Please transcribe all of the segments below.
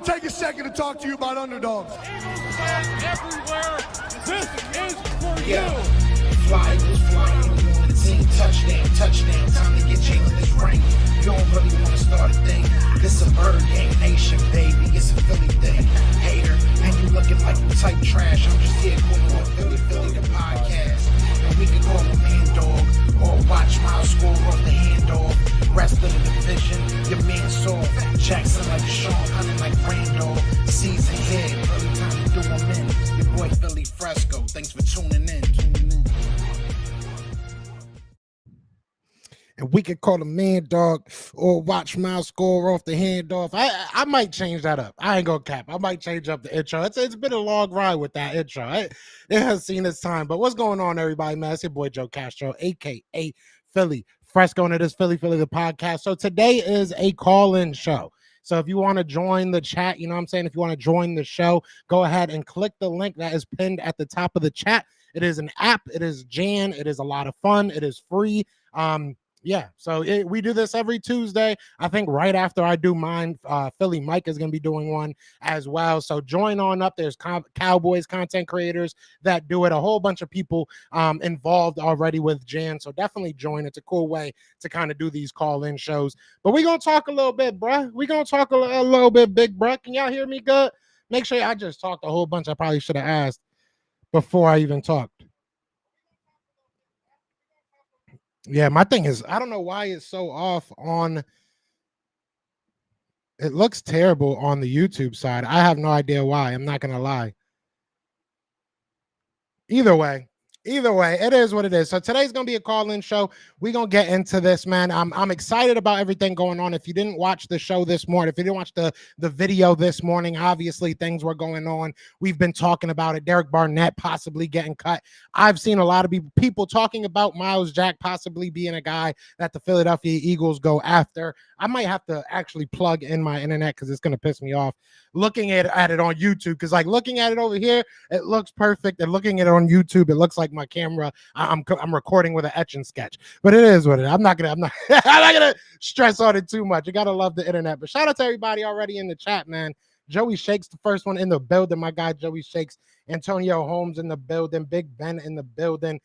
take a second to talk to you about underdogs. Eagles fans everywhere, this is for Yeah. you. Fly Eagles flying on the team. Touchdown, touchdown. Time to get Jalen this ring. You don't really want to start a thing. This a Bird Gang Nation, baby. It's a Philly thing. Hater, and you looking like you type trash. I'm just here calling on Philly the podcast. And we can call a man dog or watch Miles score off the handoff. Rest of the division, your man saw Jackson like Sean, hunting like Randolph. Season here, early time to do them in. Your boy Philly Fresco. Thanks for tuning in. And we could call a man dog or watch Miles score off the handoff. I might change that up. I ain't gonna cap. I might change up the intro. It's been a long ride with that intro. It has seen its time. But what's going on, everybody, man? It's your boy Joe Castro, aka Philly Fresco, and it is Philly the podcast. So today is a call-in show. So if you want to join the chat, you know what I'm saying? If you want to join the show, go ahead and click the link that is pinned at the top of the chat. It is an app. It is JJAANN. It is a lot of fun. It is free. Yeah, so we do this every Tuesday. I think right after I do mine, Philly Mike is going to be doing one as well. So join on up. There's Cowboys content creators that do it. A whole bunch of people involved already with Jan. So definitely join. It's a cool way to kind of do these call-in shows. But we're going to talk a little bit, bruh. We're going to talk a little bit, big bruh. Can y'all hear me good? Make sure I just talked a whole bunch I probably should have asked before I even talked. Yeah, my thing is, I don't know why it's so off on. It looks terrible on the YouTube side. I have no idea why. I'm not going to lie. Either way, it is what it is. So today's going to be a call-in show. We're going to get into this, man. I'm excited about everything going on. If you didn't watch the show this morning, if you didn't watch the video this morning, obviously things were going on. We've been talking about it. Derek Barnett possibly getting cut. I've seen a lot of people talking about Miles Jack possibly being a guy that the Philadelphia Eagles go after. I might have to actually plug in my internet because it's going to piss me off looking at it on YouTube, because like looking at it over here, it looks perfect, and looking at it on YouTube, it looks like my camera. I'm recording with an etching sketch, but it is what it is. I'm not gonna stress on it too much. You gotta love the internet. But shout out to everybody already in the chat, man. Joey Shakes, the first one in the building. My guy Joey Shakes, Antonio Holmes in the building, Big Ben in the building.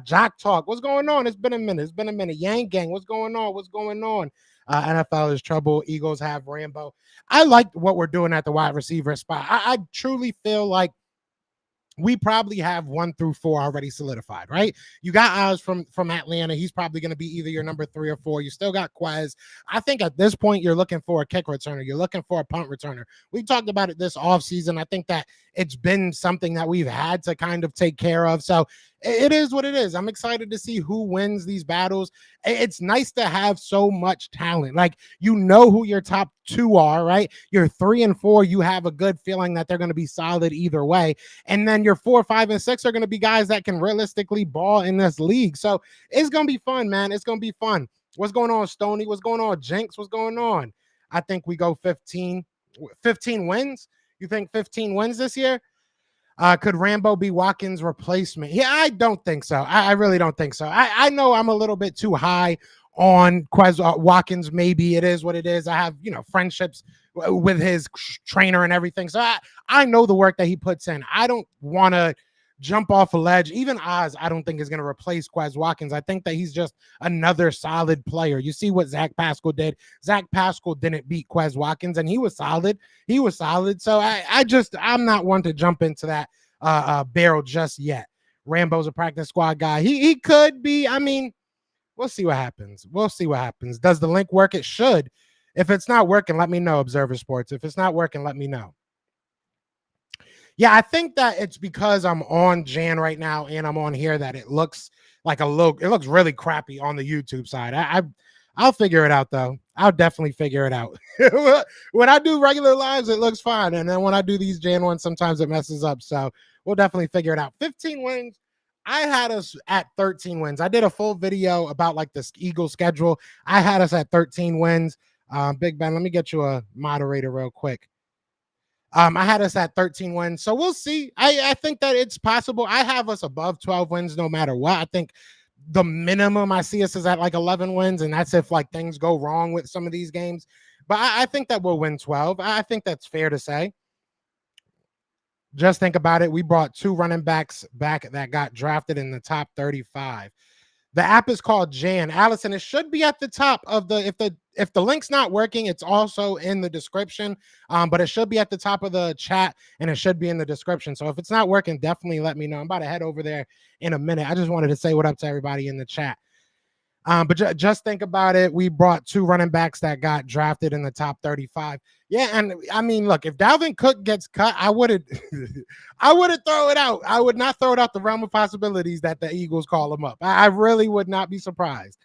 Jock Talk, what's going on? It's been a minute. Yang Gang, what's going on? NFL is trouble. Eagles have Rambo. I like what we're doing at the wide receiver spot. I truly feel like we probably have 1 through 4 already solidified, right? You got Oz from Atlanta. He's probably going to be either your number 3 or 4. You still got Quez. I think at this point, you're looking for a kick returner. You're looking for a punt returner. We talked about it this offseason. I think that it's been something that we've had to kind of take care of. So it is what it is. I'm excited to see who wins these battles. It's nice to have so much talent. Like, you know who your top 2 are, right? Your 3 and 4, you have a good feeling that they're going to be solid either way. And then your 4, 5, and 6 are going to be guys that can realistically ball in this league. So it's going to be fun, man. It's going to be fun. What's going on, Stoney? What's going on, Jinx? What's going on? I think we go 15 wins. You think 15 wins this year? Could Rambo be Watkins' replacement? Yeah, I don't think so. I really don't think so. I know I'm a little bit too high on Quez Watkins. Maybe it is what it is. I have, friendships with his trainer and everything. So I know the work that he puts in. I don't want to jump off a ledge. Even Oz, I don't think is going to replace Quez Watkins. I think that he's just another solid player. You see what Zach Pascal did. Zach Pascal didn't beat Quez Watkins, and he was solid. So I'm not one to jump into that barrel just yet. Rambo's a practice squad guy. He could be. I mean, we'll see what happens. Does the link work? It should. If it's not working, let me know, Observer Sports. If it's not working, let me know. Yeah, I think that it's because I'm on Jan right now and I'm on here that it looks like it looks really crappy on the YouTube side. I'll figure it out, though. I'll definitely figure it out. When I do regular lives, it looks fine. And then when I do these Jan ones, sometimes it messes up. So we'll definitely figure it out. 15 wins. I had us at 13 wins. I did a full video about like the Eagles schedule. I had us at 13 wins. Big Ben, let me get you a moderator real quick. I had us at 13 wins. So we'll see. I think that it's possible. I have us above 12 wins no matter what. I think the minimum I see us is at like 11 wins, and that's if like things go wrong with some of these games. But I think that we'll win 12. I think that's fair to say. Just think about it. We brought 2 running backs back that got drafted in the top 35. The app is called JJAANN. Allison, it should be at the top of if the link's not working, it's also in the description. But it should be at the top of the chat and it should be in the description. So if it's not working, definitely let me know. I'm about to head over there in a minute. I just wanted to say what up to everybody in the chat. But just think about it. We brought 2 running backs that got drafted in the top 35. Yeah, and I mean, look, if Dalvin Cook gets cut, I wouldn't throw it out. I would not throw it out the realm of possibilities that the Eagles call him up. I really would not be surprised.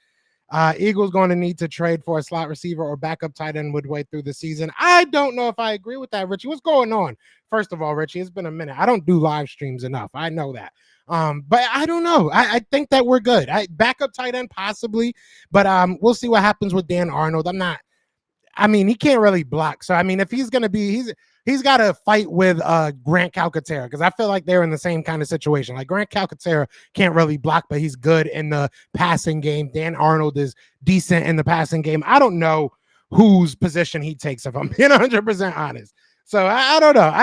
Eagles going to need to trade for a slot receiver or backup tight end midway through the season. I don't know if I agree with that, Richie. What's going on? First of all, Richie, it's been a minute. I don't do live streams enough. I know that. But I don't know. I think that we're good. Backup tight end possibly, but we'll see what happens with Dan Arnold. He can't really block. So I mean, if he's gonna be, he's got to fight with Grant Calcaterra, because I feel like they're in the same kind of situation. Like Grant Calcaterra can't really block, but he's good in the passing game. Dan Arnold is decent in the passing game. I don't know whose position he takes, if I'm being 100% honest. So I don't know.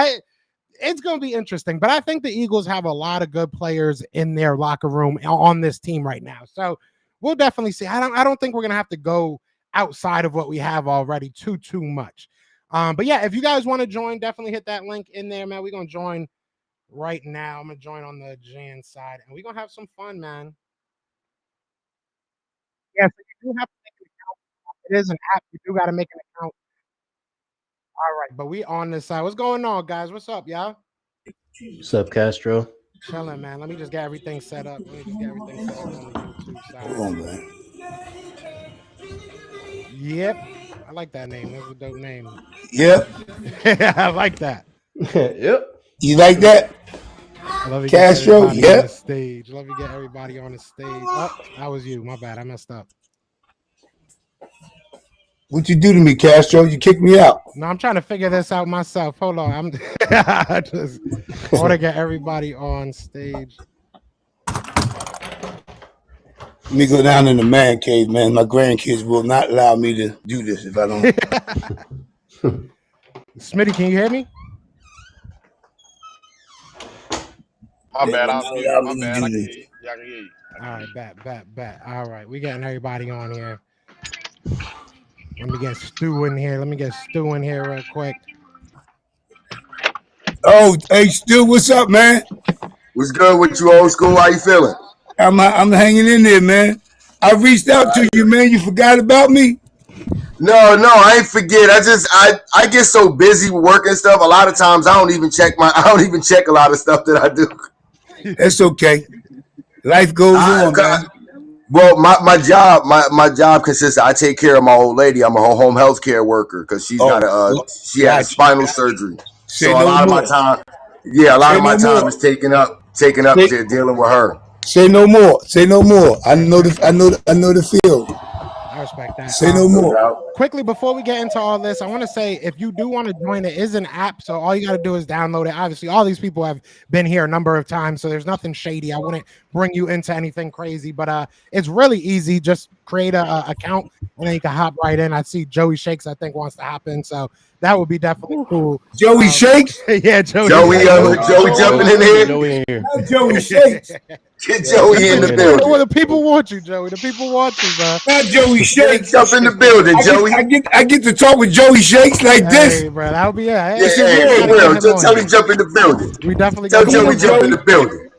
It's going to be interesting, but I think the Eagles have a lot of good players in their locker room on this team right now. So we'll definitely see. I don't think we're going to have to go outside of what we have already too much. But yeah, if you guys want to join, definitely hit that link in there, man. We're going to join right now. I'm going to join on the JJAANN side, and we're going to have some fun, man. Yeah, so you do have to make an account. It is an app. You do got to make an account. All right, but we on this side. What's going on, guys? What's up, y'all? What's up, Castro? Chilling, man. Let me just get everything set up. Let me just get everything set up on the YouTube side. Hold on, man. Yep. I like that name. That's a dope name. Yep. I like that. Yep. You like that? Love you Castro, on the stage. Love you get everybody on the stage. Oh, that was you. My bad. I messed up. What you do to me, Castro? You kicked me out. No, I'm trying to figure this out myself. Hold on. I want to get everybody on stage. Let me go down in the man cave, man. My grandkids will not allow me to do this if I don't. Smitty, can you hear me? My bad. I My bad. I can hear you. Yeah, I can hear you. All right, bet. All right, we getting everybody on here. Let me get Stu in here. Real quick. Oh, hey, Stu, what's up, man? What's good with you, old school? How you feeling? I'm hanging in there, man. I reached out to you, man. You forgot about me? No, I ain't forget. I get so busy with work and stuff. A lot of times I don't even check a lot of stuff that I do. That's okay. Life goes on, man. Well, my job consists of, I take care of my old lady. I'm a home health care worker because she's she has spinal surgery. So a lot of my time is taken up dealing with her. Say no more. I know the field. I respect that. Say no more. Quickly, before we get into all this, I want to say if you do want to join, it is an app, so all you got to do is download it. Obviously, all these people have been here a number of times, so there's nothing shady. I wouldn't bring you into anything crazy, but it's really easy. Just create a account, and then you can hop right in. I see Joey Shakes, I think, wants to hop in, so that would be definitely cool. Joey Shakes? Yeah, Joey jumping in here. Joey in here. Joey Shakes. Get Joey in the building. Well, the people want you, Joey. The people want you, bro. Not Joey Shakes. Jump in the building, Joey. I get to talk with Joey Shakes like this. Hey, bro, that'll be it. Tell him jump in the building. We definitely tell Joey jump in the building.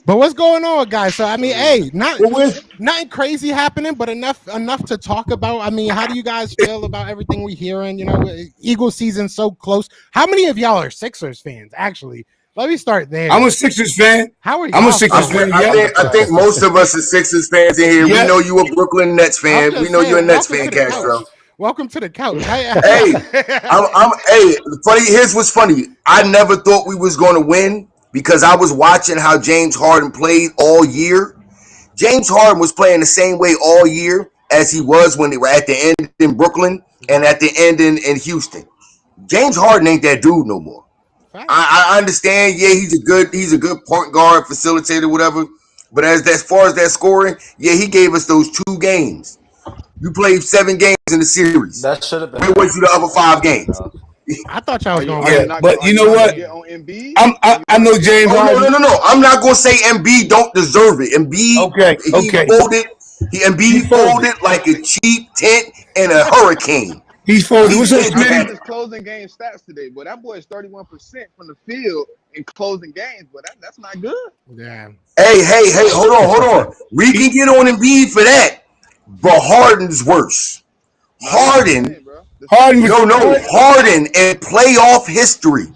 But what's going on, guys? So I mean, hey, nothing crazy happening, but enough to talk about. I mean, how do you guys feel about everything we hearing? You know, Eagles season so close. How many of y'all are Sixers fans? Actually, let me start there. I'm a Sixers fan. How are you? I'm a Sixers fan. I think most of us are Sixers fans in here. Yeah. We know you a Brooklyn Nets fan. We know you're a Nets fan, Castro. Welcome to the couch. Hey, funny. Here's what's funny. I never thought we was going to win because I was watching how James Harden played all year. James Harden was playing the same way all year as he was when they were at the end in Brooklyn and at the end in Houston. James Harden ain't that dude no more. I understand. Yeah, he's a good point guard, facilitator, whatever. But as far as that scoring, yeah, he gave us those 2 games. You played 7 games in the series. That should have been. Where was you the other 5 games? I thought y'all was going to Yeah, but you know what? I know James Oh, Harden. no. I'm not gonna say Embiid don't deserve it. Embiid, Okay. Embiid folded like a cheap tent in a hurricane. He's folded. What's up, I got Smitty? his closing game stats today, but that boy is 31% from the field in closing games, but that's not good. Yeah. Hey, hold on. We can get on Embiid for that, but Harden's worse. Harden in playoff history.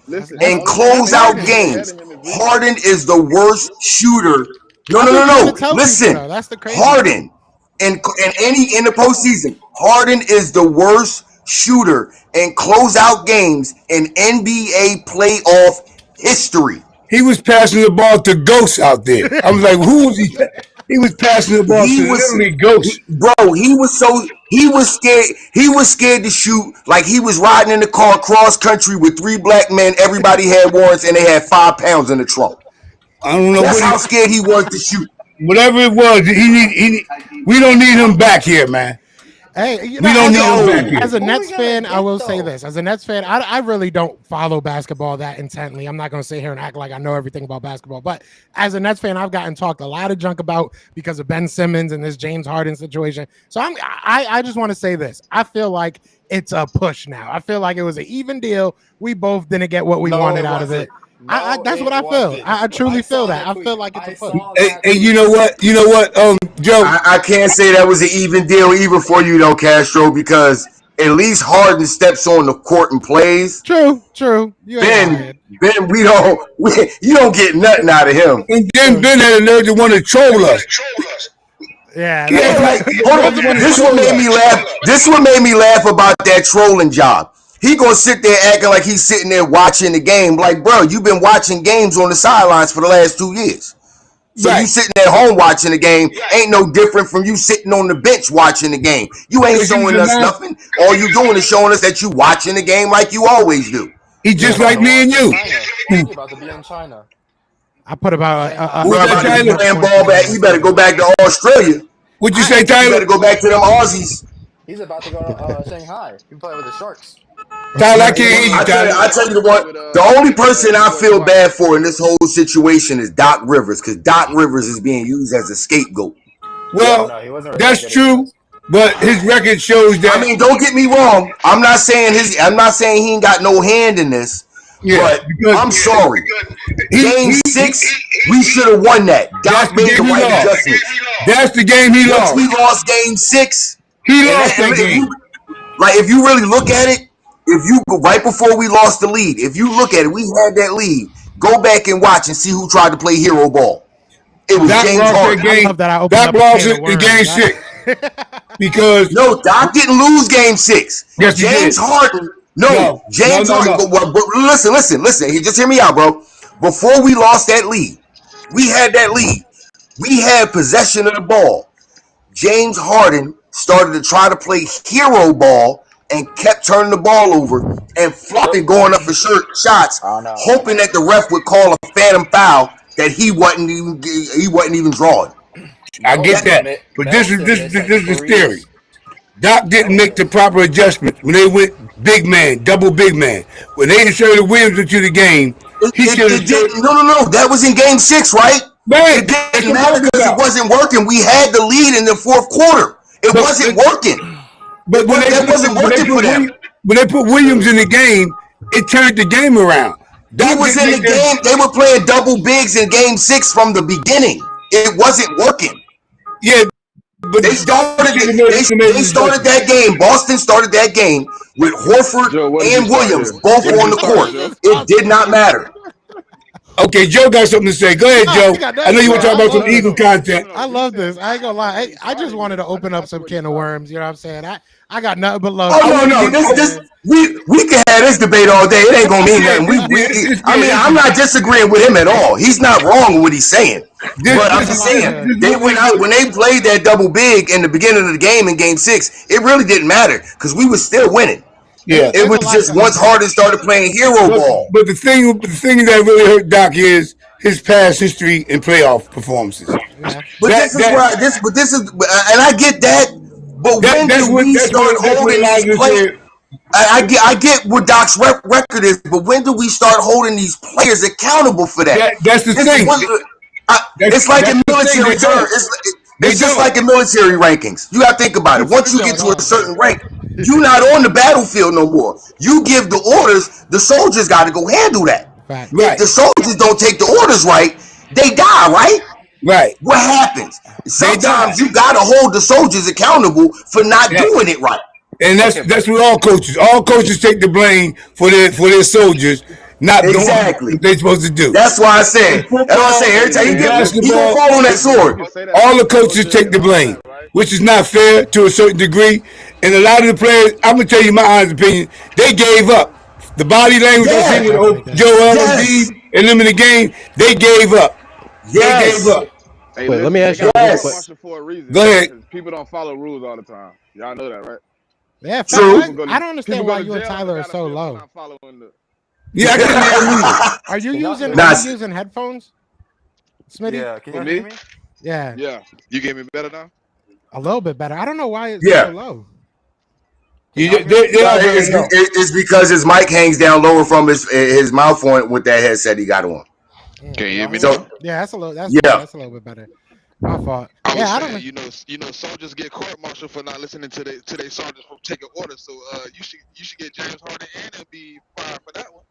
Listen, And close out games. Harden is the worst shooter. No. Listen, that's the crazy Harden in the postseason. Harden is the worst shooter and close out games in NBA playoff history. He was passing the ball to ghosts out there. I was like, who was he? He was passing the ball to literally ghosts. Bro, he was scared. He was scared to shoot like he was riding in the car cross country with 3 black men. Everybody had warrants and they had 5 pounds in the trunk. I don't know. That's how scared he was to shoot. Whatever it was, we don't need him back here, man. Hey, we don't need him back here. As a Nets fan, I will say this. As a Nets fan, I really don't follow basketball that intently. I'm not going to sit here and act like I know everything about basketball. But as a Nets fan, I've gotten talked a lot of junk about because of Ben Simmons and this James Harden situation. So I just want to say this. I feel like it's a push now. I feel like it was an even deal. We both didn't get what we wanted out of it. That's what I feel. I truly feel that. I feel like it's a push. Hey, you know what? Joe. I can't say that was an even deal even for you though, Castro, because at least Harden steps on the court and plays. True. Ben, you don't get nothing out of him. And then Ben had a nerve to want to troll us. Yeah. This one made me laugh. This one made me laugh about that trolling job. He gonna sit there acting like he's sitting there watching the game. Like, bro, you've been watching games on the sidelines for the last 2 years. So you sitting at home watching the game ain't no different from you sitting on the bench watching the game. You ain't showing us nothing. All you doing is showing us that you watching the game like you always do. He's just like me and you. He's about to be in China. I put about playing ball back. He better go back to Australia. What'd you say, Tyler? You better go back to them Aussies. He's about to go to Shanghai. He play with the Sharks. Tyler, I can't hear you, Tyler. I tell you what, the only person I feel bad for in this whole situation is Doc Rivers, because Doc Rivers is being used as a scapegoat. Well, that's true, but his record shows that. I mean, don't get me wrong. I'm not saying he ain't got no hand in this. Yeah, but I'm sorry. Game 6, we should have won that. Doc made the right adjustment. That's the game he lost. Once we lost game 6, he lost that game. If you really look at it, if you go right before we lost the lead, if you look at it, we had that lead. Go back and watch and see who tried to play hero ball. It was James Harden. Doc lost in game 6 because Doc didn't lose game 6. Yes, James Harden. James Harden. Listen. Just hear me out, bro. Before we lost that lead, we had that lead. We had possession of the ball. James Harden started to try to play hero ball and kept turning the ball over and flopping, going up for shots, hoping that the ref would call a phantom foul that he wasn't even drawing. I get that, but this is the theory. Doc didn't make the proper adjustments when they went big man, double big man. When they inserted Williams into the game, he should have. No. That was in game 6, right? Man, it didn't matter because it wasn't working. We had the lead in the fourth quarter. It wasn't working. But when they put Williams in the game, it turned the game around. He was in the game. They were playing double bigs in game 6 from the beginning. It wasn't working. Yeah, but they started that game. Boston started that game with Horford and Williams both on the court. It did not matter. Okay, Joe got something to say. Go ahead, Joe. I know you want to talk about some Eagle content. I love this. I ain't gonna lie. I just wanted to open up some can of worms. You know what I'm saying? I got nothing but love. Oh no, we can have this debate all day. It ain't gonna mean nothing. I'm not disagreeing with him at all. He's not wrong with what he's saying. But I'm just saying, they went out when they played that double big in the beginning of the game in game 6. It really didn't matter because we were still winning. Yeah, it was just once Harden started playing hero ball. But the thing that really hurt Doc is his past history in playoff performances. Yeah. But this is, and I get that. But when do we start holding these players? I get what Doc's record is, but when do we start holding these players accountable for that? That's the thing. It's like in military terms. It's just like in military rankings. You got to think about it. Once you get to a certain rank, you're not on the battlefield no more. You give the orders, the soldiers got to go handle that. Right. If the soldiers don't take the orders right, they die, right? Right. What happens? Sometimes you got to hold the soldiers accountable for not doing it right. And that's what all coaches take the blame for their soldiers not doing what they're supposed to do. That's why I said. Every time he gonna fall on that sword. All the coaches take the blame, which is not fair to a certain degree. And a lot of the players, I'm gonna tell you my honest opinion, they gave up. The body language I see with Joel Embiid and them in the game, they gave up. They gave up. Hey, Wait, let me ask you a question. For a reason. Go ahead. People don't follow rules all the time. Y'all know that, right? Yeah, I don't understand why you and Tyler are so low. Yeah, I got Are you using headphones, Smitty? Yeah, can you hear me? Yeah. Yeah. You gave me better now? A little bit better. I don't know why it's so low. It's because his mic hangs down lower from his mouth on with that headset he got on. Can you hear me? Yeah, that's a little bit better. My fault. I don't know. You know, soldiers get court-martialed for not listening to their soldiers from taking orders. So you should get James Harden and be fired for that one.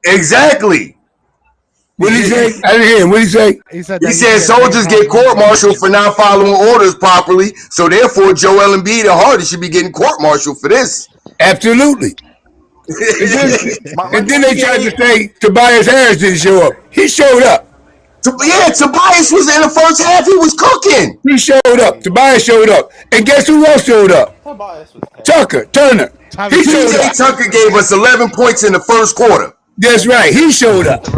Exactly. What did he say? I didn't hear him. What did he say? He said soldiers get court-martialed for not following orders properly. So therefore, Joel Embiid and Harden should be getting court-martialed for this. Absolutely. And then they tried to say Tobias Harris didn't show up. He showed up. Tobias was in the first half. He was cooking. He showed up. Tobias showed up. And guess who else showed up? Turner. He showed up. Tucker gave us 11 points in the first quarter. That's right. He showed up. He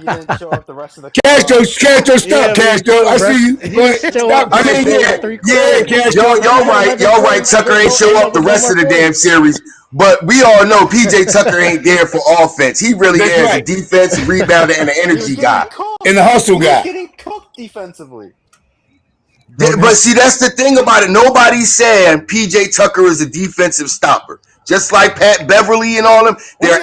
didn't show up the rest of the Castro, stop, Castro. I see you. Stop. Castro. Y'all right. Tucker ain't show up the rest of the damn series. But we all know PJ Tucker ain't there for offense. He really is a defensive rebounder and an energy guy. And the hustle guy. He's getting cooked defensively. But see, that's the thing about it. Nobody's saying PJ Tucker is a defensive stopper. Just like Pat Beverly and all them, they're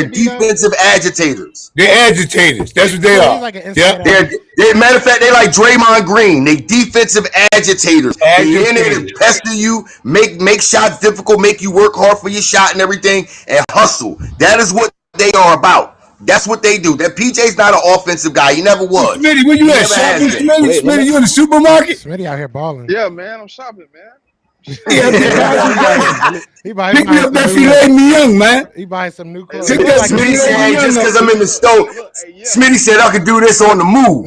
defensive agitators. They're agitators. That's what they are. Matter of fact, they like Draymond Green. They defensive agitators. They in there to pester you, make shots difficult, make you work hard for your shot and everything, and hustle. That is what they are about. That's what they do. That PJ's not an offensive guy. He never was. Smitty, where you at? Shopping, Smitty, you in the supermarket? Smitty out here balling. Yeah, man. I'm shopping, man. Pick me up that filet mignon, man. He buying some new clothes. Smitty said, just because I'm in the store, Smitty said I could do this on the move.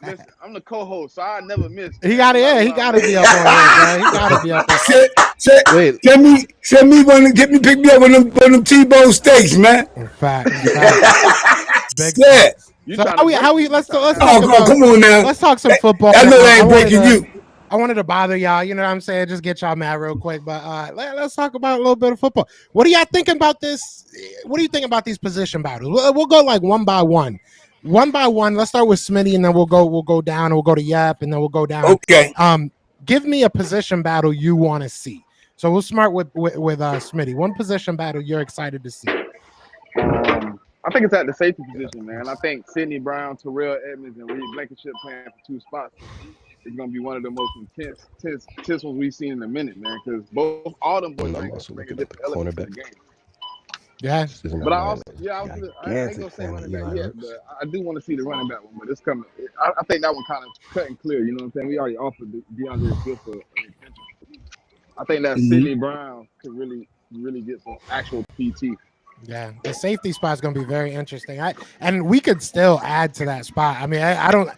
Listen, I'm the co-host, so I never miss. He got to be up on there, man. He got to be up on there. Pick me up one of them T-bone steaks, man. In fact. So let's talk come on now. Let's talk some football. I know they ain't breaking you. I wanted to bother y'all, you know what I'm saying? Just get y'all mad real quick. But let's talk about a little bit of football. What are y'all thinking about this? What do you think about these position battles? We'll go like one by one. One by one. Let's start with Smitty, and then we'll go down, and we'll go to Yap, and then we'll go down. Okay. Give me a position battle you want to see. So we'll start with Smitty. One position battle you're excited to see. I think it's at the safety position, man. I think Sidney Brown, Terrell Edmonds, and Reed Blankenship playing for two spots. It's gonna be one of the most intense ones we've seen in a minute, man. Because all them boys bring a different element to the game. Yeah, but I ain't gonna say running back yet, but I do want to see the running back one. But it's coming. I think that one kind of cut and clear. You know what I'm saying? We already offered DeAndre Swift for attention. I think that Sidney Brown could really get some actual PT. Yeah, the safety spot is going to be very interesting. And we could still add to that spot. I mean, I don't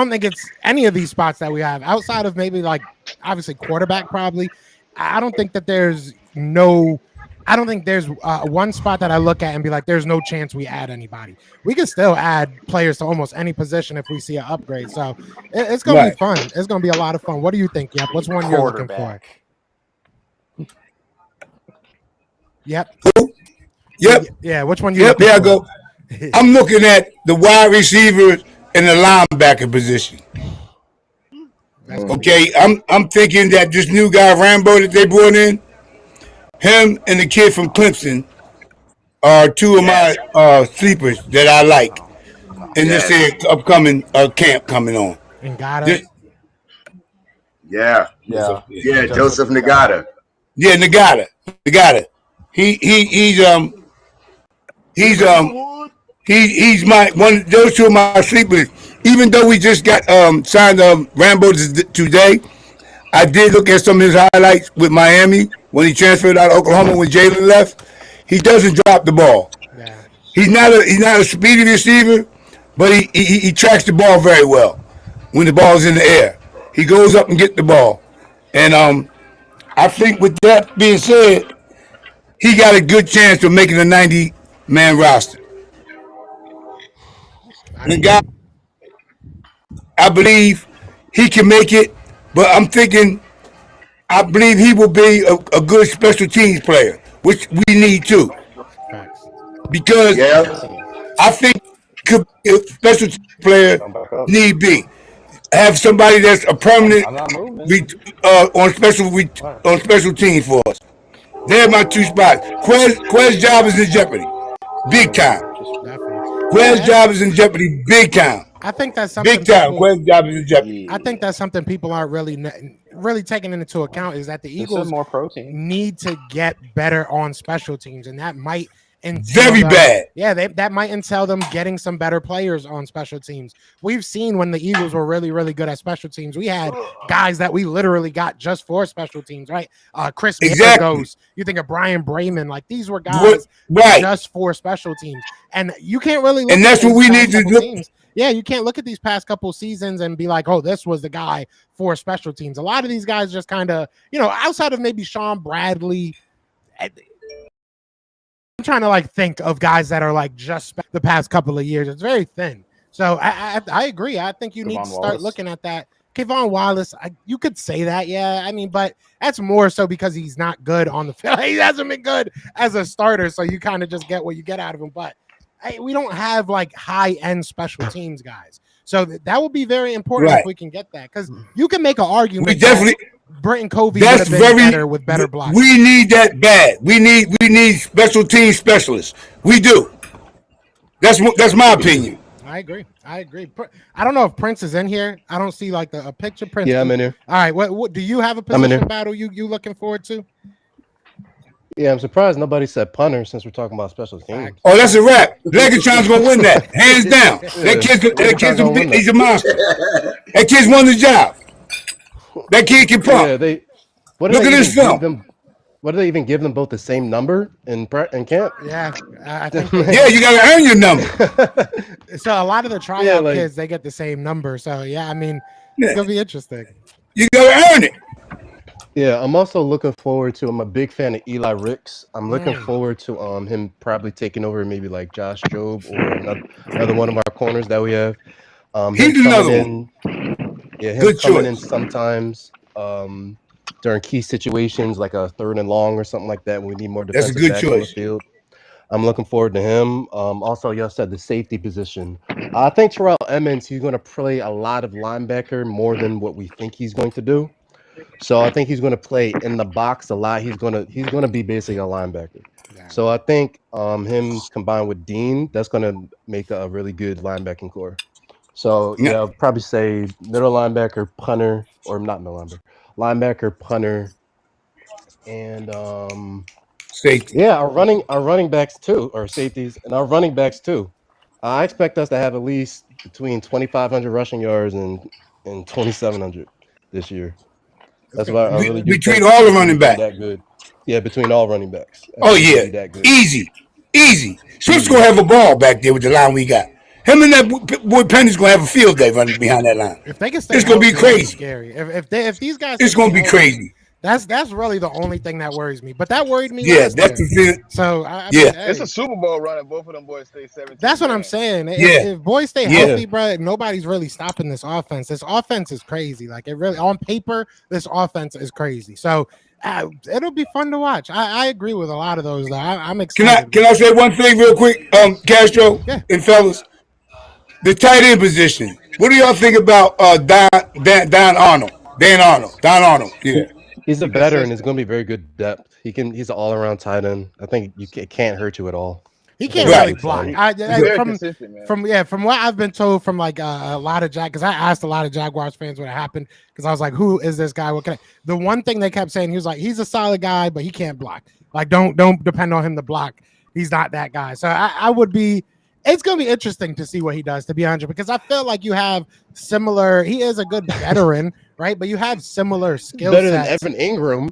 think it's any of these spots that we have outside of maybe like obviously quarterback. Probably, I don't think there's one spot that I look at and be like, there's no chance we add anybody. We can still add players to almost any position if we see an upgrade. So it's going to be fun. It's going to be a lot of fun. What do you think? Yep. What's one you're looking for? Yep. Yep. Yeah. Which one? There I go. I'm looking at the wide receivers and the linebacker position. Okay, I'm thinking that this new guy Rambo that they brought in, him and the kid from Clemson are two of my Yes. sleepers that I like in this Yes. upcoming camp coming on. And got This, it. Yeah. Yeah. Yeah. Joseph Joseph Nagata. Nagata. yeah, Nagata. He's he's my one. Those two of my sleepers. Even though we just got signed Rambo today, I did look at some of his highlights with Miami when he transferred out of Oklahoma when Jalen left. He doesn't drop the ball. Yeah. He's not a speedy receiver, but he tracks the ball very well when the ball's in the air. He goes up and gets the ball. And I think with that being said, he got a good chance of making a 90-man roster. The guy, I believe he can make it, but I'm thinking I believe he will be a good special teams player, which we need too. Facts. Because I think could be a special teams player need be. Have somebody that's a permanent on special teams for us. They're my two spots. Quez job is in jeopardy, big time. Quez job is in jeopardy, big time. I think that's something. Big time. Quez job is in jeopardy. I think that's something people aren't really taking into account is that the Eagles more protein. need to get better on special teams, and that might very bad. Yeah, that might entail them getting some better players on special teams. We've seen when the Eagles were really, really good at special teams, we had guys that we literally got just for special teams, right? Chris Maragos, you think of Brian Brayman, like these were guys just for special teams, and you can't really look and that's what we need to do. Teams. Yeah, you can't look at these past couple seasons and be like, oh, this was the guy for special teams. A lot of these guys just kind of, outside of maybe Sean Bradley, I'm trying to think of guys that are just the past couple of years. It's very thin. So I agree. I think you need to start looking at that. Kevon Wallace, you could say that, yeah. I mean, but that's more so because he's not good on the field. He hasn't been good as a starter, so you kind of just get what you get out of him. But we don't have high-end special teams guys. So that would be very important if we can get that. Because you can make an argument. We definitely Britton Covey would have been better with better blocks. We need that bad. We need special team specialists. We do. That's my opinion. I agree. I don't know if Prince is in here. I don't see a picture. Prince. Yeah, I'm in here. All right. What do you have a position battle you looking forward to? Yeah, I'm surprised nobody said punter since we're talking about special teams. Oh, that's a wrap. Legatron's gonna win that, hands down. That kid's he's a monster. That kid's won the job. That kid can pump. Yeah, look at this film. What do they even give them both the same number in camp? Yeah, I think yeah, you gotta earn your number. So a lot of the tryout kids, they get the same number. So yeah, I mean, it's gonna be interesting. You gotta earn it. Yeah, I'm also looking forward to. I'm a big fan of Eli Ricks. I'm looking forward to him probably taking over maybe Josh Jobe or another one of our corners that we have. He's another one. Yeah, him coming in sometimes during key situations like a 3rd and long or something like that when we need more defensive backs on the field. I'm looking forward to him. Also, y'all said the safety position. I think Terrell Emmons, he's going to play a lot of linebacker more than what we think he's going to do. So I think he's going to play in the box a lot. He's going to be basically a linebacker. Yeah. So I think him combined with Dean, that's going to make a really good linebacking core. So yeah, I'll probably say middle linebacker, punter, or not middle linebacker, punter, and safety. Yeah, our running backs too, or safeties, and our running backs too. I expect us to have at least between 2,500 rushing yards and 2,700 this year. That's why I really between all the running backs. That good. Yeah, between all running backs. Oh yeah, that good. Easy. Swift's gonna have a ball back there with the line we got. Him and that boy Penny's gonna have a field day running behind that line. If they can stay, it's gonna be crazy. Scary. If these guys, it's gonna be crazy. That's really the only thing that worries me. But that worried me Yeah, last that's year. the thing. So I Yeah. mean, hey, It's a Super Bowl run if both of them boys stay 17. that's what I'm saying. Yeah. If boys stay Yeah. healthy, bro, nobody's really stopping this offense. This offense is crazy. Like it really on paper, this offense is crazy. So it'll be fun to watch. I agree with a lot of those. Though. I'm excited. Can I say one thing real quick, Castro Yeah. and fellas? The tight end position. What do y'all think about Don Arnold? Don Arnold. Yeah. He's a veteran. It's going to be very good depth. He's an all-around tight end. I think it can't hurt you at all. He can't Right. really block. He's very consistent, man. From what I've been told from like a lot of because I asked a lot of Jaguars fans what happened because I was like, who is this guy? What can the one thing they kept saying, he was like, he's a solid guy, but he can't block. Like don't depend on him to block. He's not that guy. So I would be. It's going to be interesting to see what he does, to be honest, because I feel like you have similar. He is a good veteran, right? But you have similar skill Better sets. than Evan Ingram.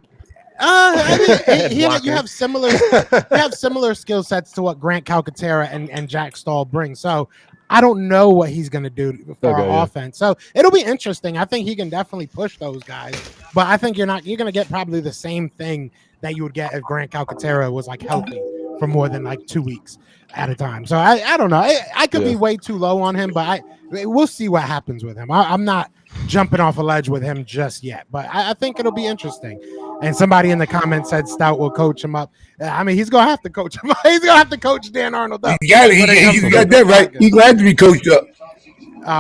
I mean, you have similar skill sets to what Grant Calcaterra and Jack Stahl bring. So I don't know what he's going to do for our offense. So it'll be interesting. I think he can definitely push those guys, but I think you're going to get probably the same thing that you would get if Grant Calcaterra was like healthy for more than like 2 weeks at a time. So I don't know. I could be way too low on him, but we'll see what happens with him. I'm not jumping off a ledge with him just yet, but I think it'll be interesting. And somebody in the comments said Stout will coach him up. I mean, he's gonna have to coach him up. He's gonna have to coach Dan Arnold up. He got that right. He's glad to be coached up.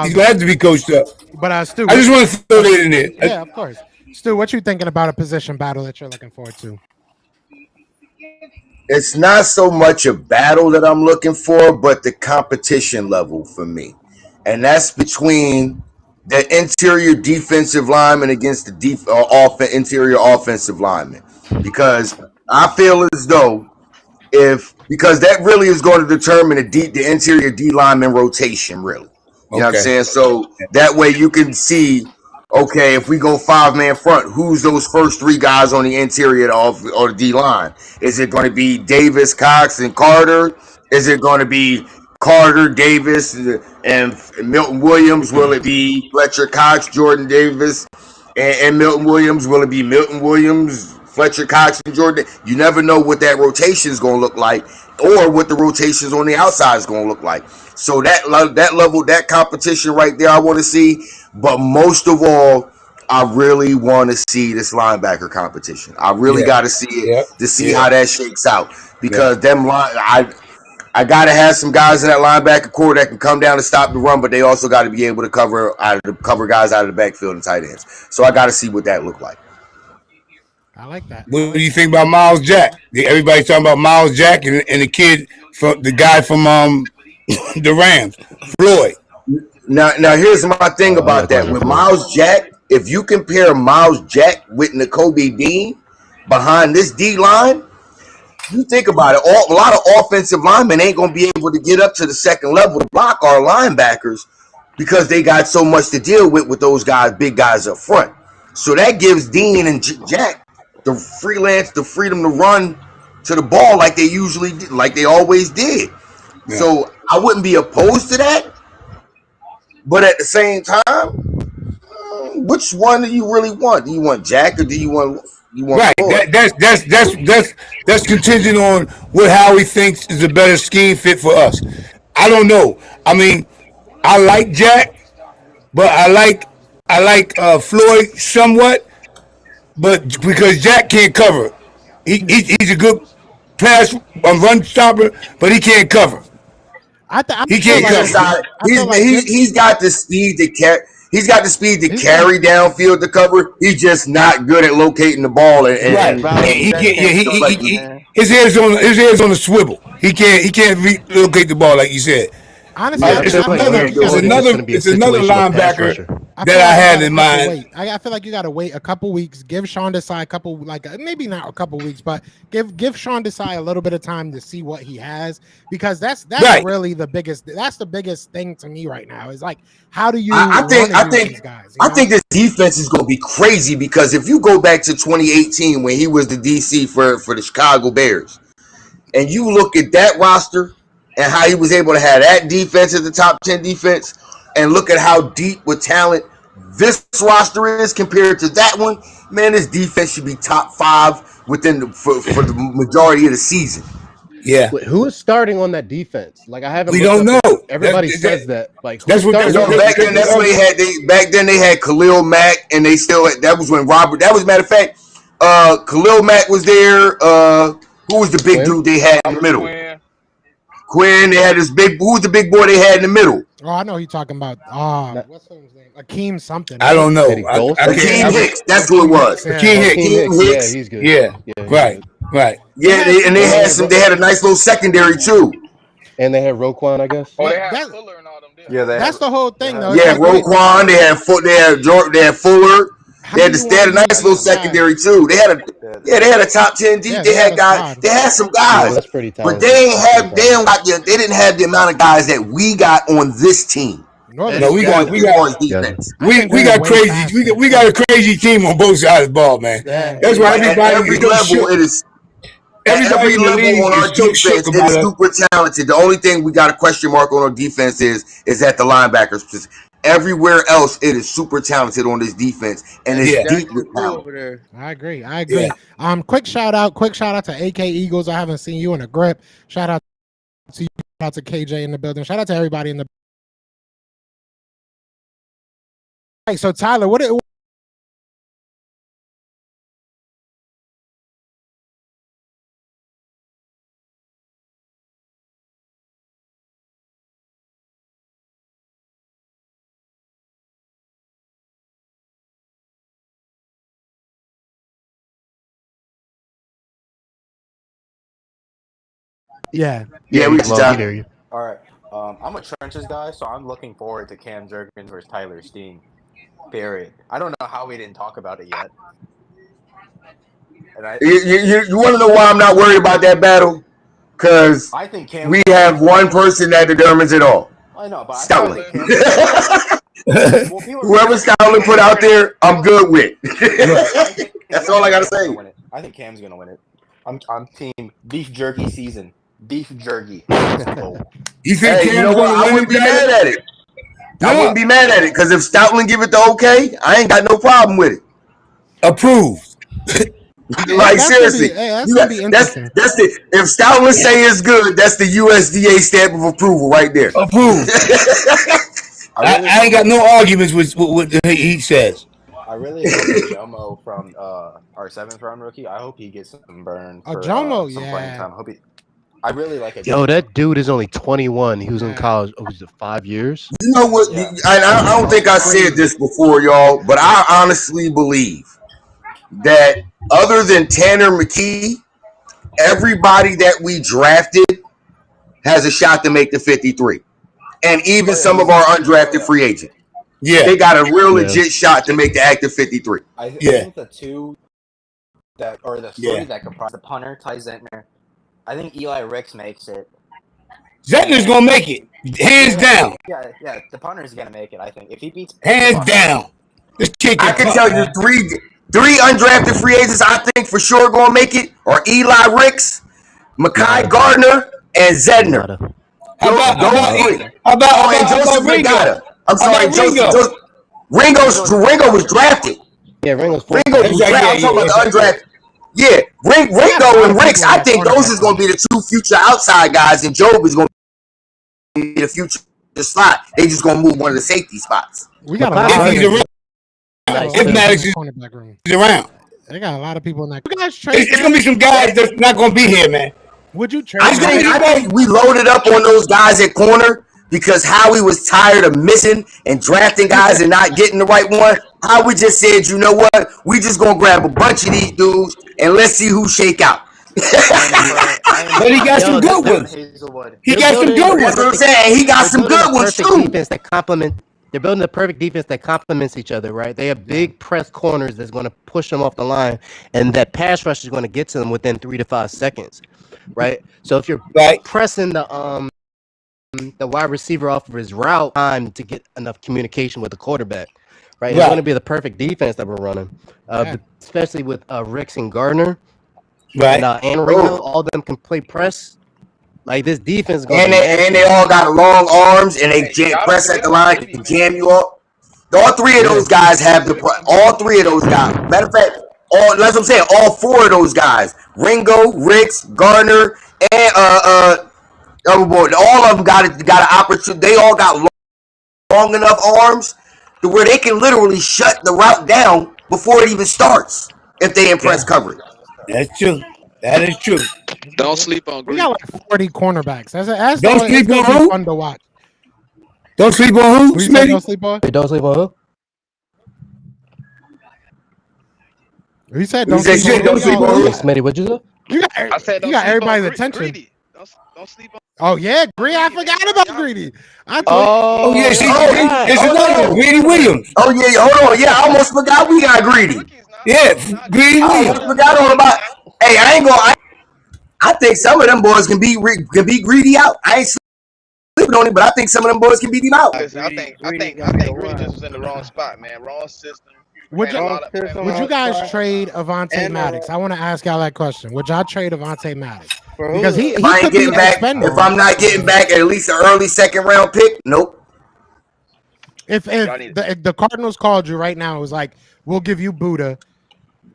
He's glad to be coached up. But Stu, I just want to throw that in there. Yeah, of course. Stu, what you thinking about a position battle that you're looking forward to? It's not so much a battle that I'm looking for, but the competition level for me. And that's between the interior defensive lineman against the interior offensive lineman. Because I feel as though because that really is going to determine the interior D lineman rotation, really. You know what I'm saying? So that way you can see, okay, if we go 5-man front, who's those first 3 guys on the interior of the D line? Is it going to be Davis, Cox, and Carter? Is it going to be Carter, Davis, and Milton Williams? Will it be Fletcher Cox, Jordan Davis, and Milton Williams? Will it be Milton Williams, Fletcher Cox, and Jordan? You never know what that rotation is going to look like, or what the rotations on the outside is going to look like. So that level, that competition right there, I want to see. But most of all, I really want to see this linebacker competition. I really got to see it to see how that shakes out. Because I got to have some guys in that linebacker core that can come down and stop the run, but they also got to be able to cover guys out of the backfield and tight ends. So I got to see what that look like. I like that. What do you think about Miles Jack? Everybody's talking about Miles Jack and the kid from the guy from the Rams, Floyd. Now here's my thing about that. With Miles Jack, if you compare Miles Jack with Nakobe Dean behind this D line, you think about it. A lot of offensive linemen ain't going to be able to get up to the second level to block our linebackers because they got so much to deal with those guys, big guys up front. So that gives Dean and Jack the freedom to run to the ball like they usually did, like they always did. Yeah. So I wouldn't be opposed to that. But at the same time, which one do you really want? Do you want Jack or do you want right? Floyd? That's contingent on what Howie thinks is a better scheme fit for us. I don't know. I mean, I like Jack, but I like Floyd somewhat, but because Jack can't cover, he's a good pass run stopper, but he can't cover. He can't cover. He's got the speed to carry. He's got the speed to carry downfield to cover. He's just not good at locating the ball. His head's on the swivel. He can't relocate the ball like you said. Honestly, it's another linebacker that I had in mind. I feel like you got to wait a couple weeks. Give Sean Desai maybe not a couple weeks, but give Sean Desai a little bit of time to see what he has, because that's right. Really the biggest. That's the biggest thing to me right now is like, how do you? I think these guys, I think this defense is going to be crazy, because if you go back to 2018 when he was the DC for the Chicago Bears, and you look at that roster and how he was able to have that defense as the top 10 defense, and look at how deep with talent this roster is compared to that one, man, this defense should be top 5 within for the majority of the season. Yeah. Wait, who is starting on that defense? Like I haven't. We don't know. Everybody says that. Like that's what. Back then, that's what they had. Back then they had Khalil Mack, and they still had. That was when Robert. That was matter of fact. Khalil Mack was there. Who was the big dude they had in the middle? Quinn. They had this big. Who was the big boy they had in the middle? Oh, I know he's talking about. What's his name? Akeem something. I don't know. Akeem Hicks. That's who it was. Akeem Hicks. Yeah, he's good. Yeah. Right. Right. Yeah, they had some. They had a nice little secondary too. And they had Roquan, I guess. Oh, they had Fuller and all them. Yeah, that's the whole thing, though. Yeah, Roquan. They had Fuller. They had a nice little secondary too. They had a top 10 deep. They had guys. They had some guys. That's pretty talented. But they didn't have the amount of guys that we got on this team. No, we got crazy. We got a crazy team on both sides of the ball, man. That's why everybody every level on our defense is super talented. The only thing we got a question mark on our defense is at the linebackers. Everywhere else, it is super talented on this defense, and it's deep with talent. I agree. Yeah. Quick shout out to AK Eagles. I haven't seen you in a grip. Shout out to you. Shout out to KJ in the building. Shout out to everybody in the. Hey, so Tyler, what? Yeah, we can hear you. All right. I'm a trenches guy, so I'm looking forward to Cam Jurgens versus Tyler Steen. Period. I don't know how we didn't talk about it yet. And you want to know why I'm not worried about that battle? Because I think we have one person that determines it all. I know, but Stoutland. Well, whoever Stoutland put out there, I'm good with. That's all I gotta say. I think Cam's gonna win it. I'm team beef jerky season. Beef jerky. You think you know what? I wouldn't be mad at it. I wouldn't be mad at it because if Stoutland give it the okay, I ain't got no problem with it. Approved. Like seriously, that's the if Stoutland say it's good, that's the USDA stamp of approval right there. Approved. I ain't got no arguments with what he says. I really hope Jomo from our 7th round rookie. I hope he gets some burn. For, Jomo, some playing time. I really like it. Yo, that dude is only 21. He was in college. Was it 5 years? You know what? Yeah. I don't think I said this before, y'all, but I honestly believe that other than Tanner McKee, everybody that we drafted has a shot to make the 53. And even some of our undrafted free agents. Yeah. They got a real legit shot to make the active 53. I think the two that, or the three that comprise the punter, Ty Zentner, I think Eli Ricks makes it. Zentner's going to make it. Hands down. Yeah, the punter's going to make it, I think. If he beats... Hands down. I can tell you three undrafted free agents I think for sure going to make it are Eli Ricks, Mekhi Gardner, and Zedner. How about Joseph Ringo? I'm sorry, Joseph. Ringo was drafted. Yeah, Ringo was drafted. I'm talking about the undrafted. Yeah, Ringo and Ricks, I think those is going to be the two future outside guys, and Job is going to be the future slot. They just going to move one of the safety spots. We got a lot of people. If Maddox is around. They got a lot of people in that. It's going to be some guys that's not going to be here, man. Would you trade? I think we loaded up on those guys at corner because Howie was tired of missing and drafting guys and not getting the right one. Howie just said, you know what? We just going to grab a bunch of these dudes and let's see who shake out. But he got some good ones. He got some good ones. That's what I'm saying. He got some good ones too. Defense that complement. They're building the perfect defense that complements each other, right? They have big press corners that's going to push them off the line, and that pass rush is going to get to them within 3 to 5 seconds, right? So if you're pressing the wide receiver off of his route time to get enough communication with the quarterback, right? It's going to be the perfect defense that we're running, especially with Ricks and Gardner, right? And Ringo. All of them can play press. Like this defense is going and they all got long arms and they press at the line to jam you up. All three of those guys have the. All three of those guys. Matter of fact, that's what I'm saying. All four of those guys, Ringo, Ricks, Garner, and oh boy, all of them got an opportunity. They all got long enough arms to where they can literally shut the route down before it even starts if they impress coverage. That's true. That is true. Don't sleep on We Greedy. got like 40 cornerbacks. That's Don't sleep on who? Fun to watch. Don't sleep on who, Smitty? Don't sleep on? Don't sleep on who? He said don't sleep on who? Smitty, what'd you say? I said you got everybody's attention. Greedy. Don't sleep on. Oh yeah, Greedy. I forgot about Greedy. Oh yeah, see, it's another one, Greedy Williams. Oh yeah, hold on. Yeah, I almost forgot we got Greedy. Yeah, Greedy I Williams. almost forgot all about. Hey, I ain't gonna. I think some of them boys can beat Greedy out. I ain't sleeping on him, but I think some of them boys can beat him out. I think Greedy just was in the wrong spot, man. Wrong system. Would you guys trade Avonte Maddox? I want to ask y'all that question. Would y'all trade Avonte Maddox? Because he could be expendable. If I'm not getting back at least an early second round pick, nope. If the Cardinals called you right now, it was like, we'll give you Buddha.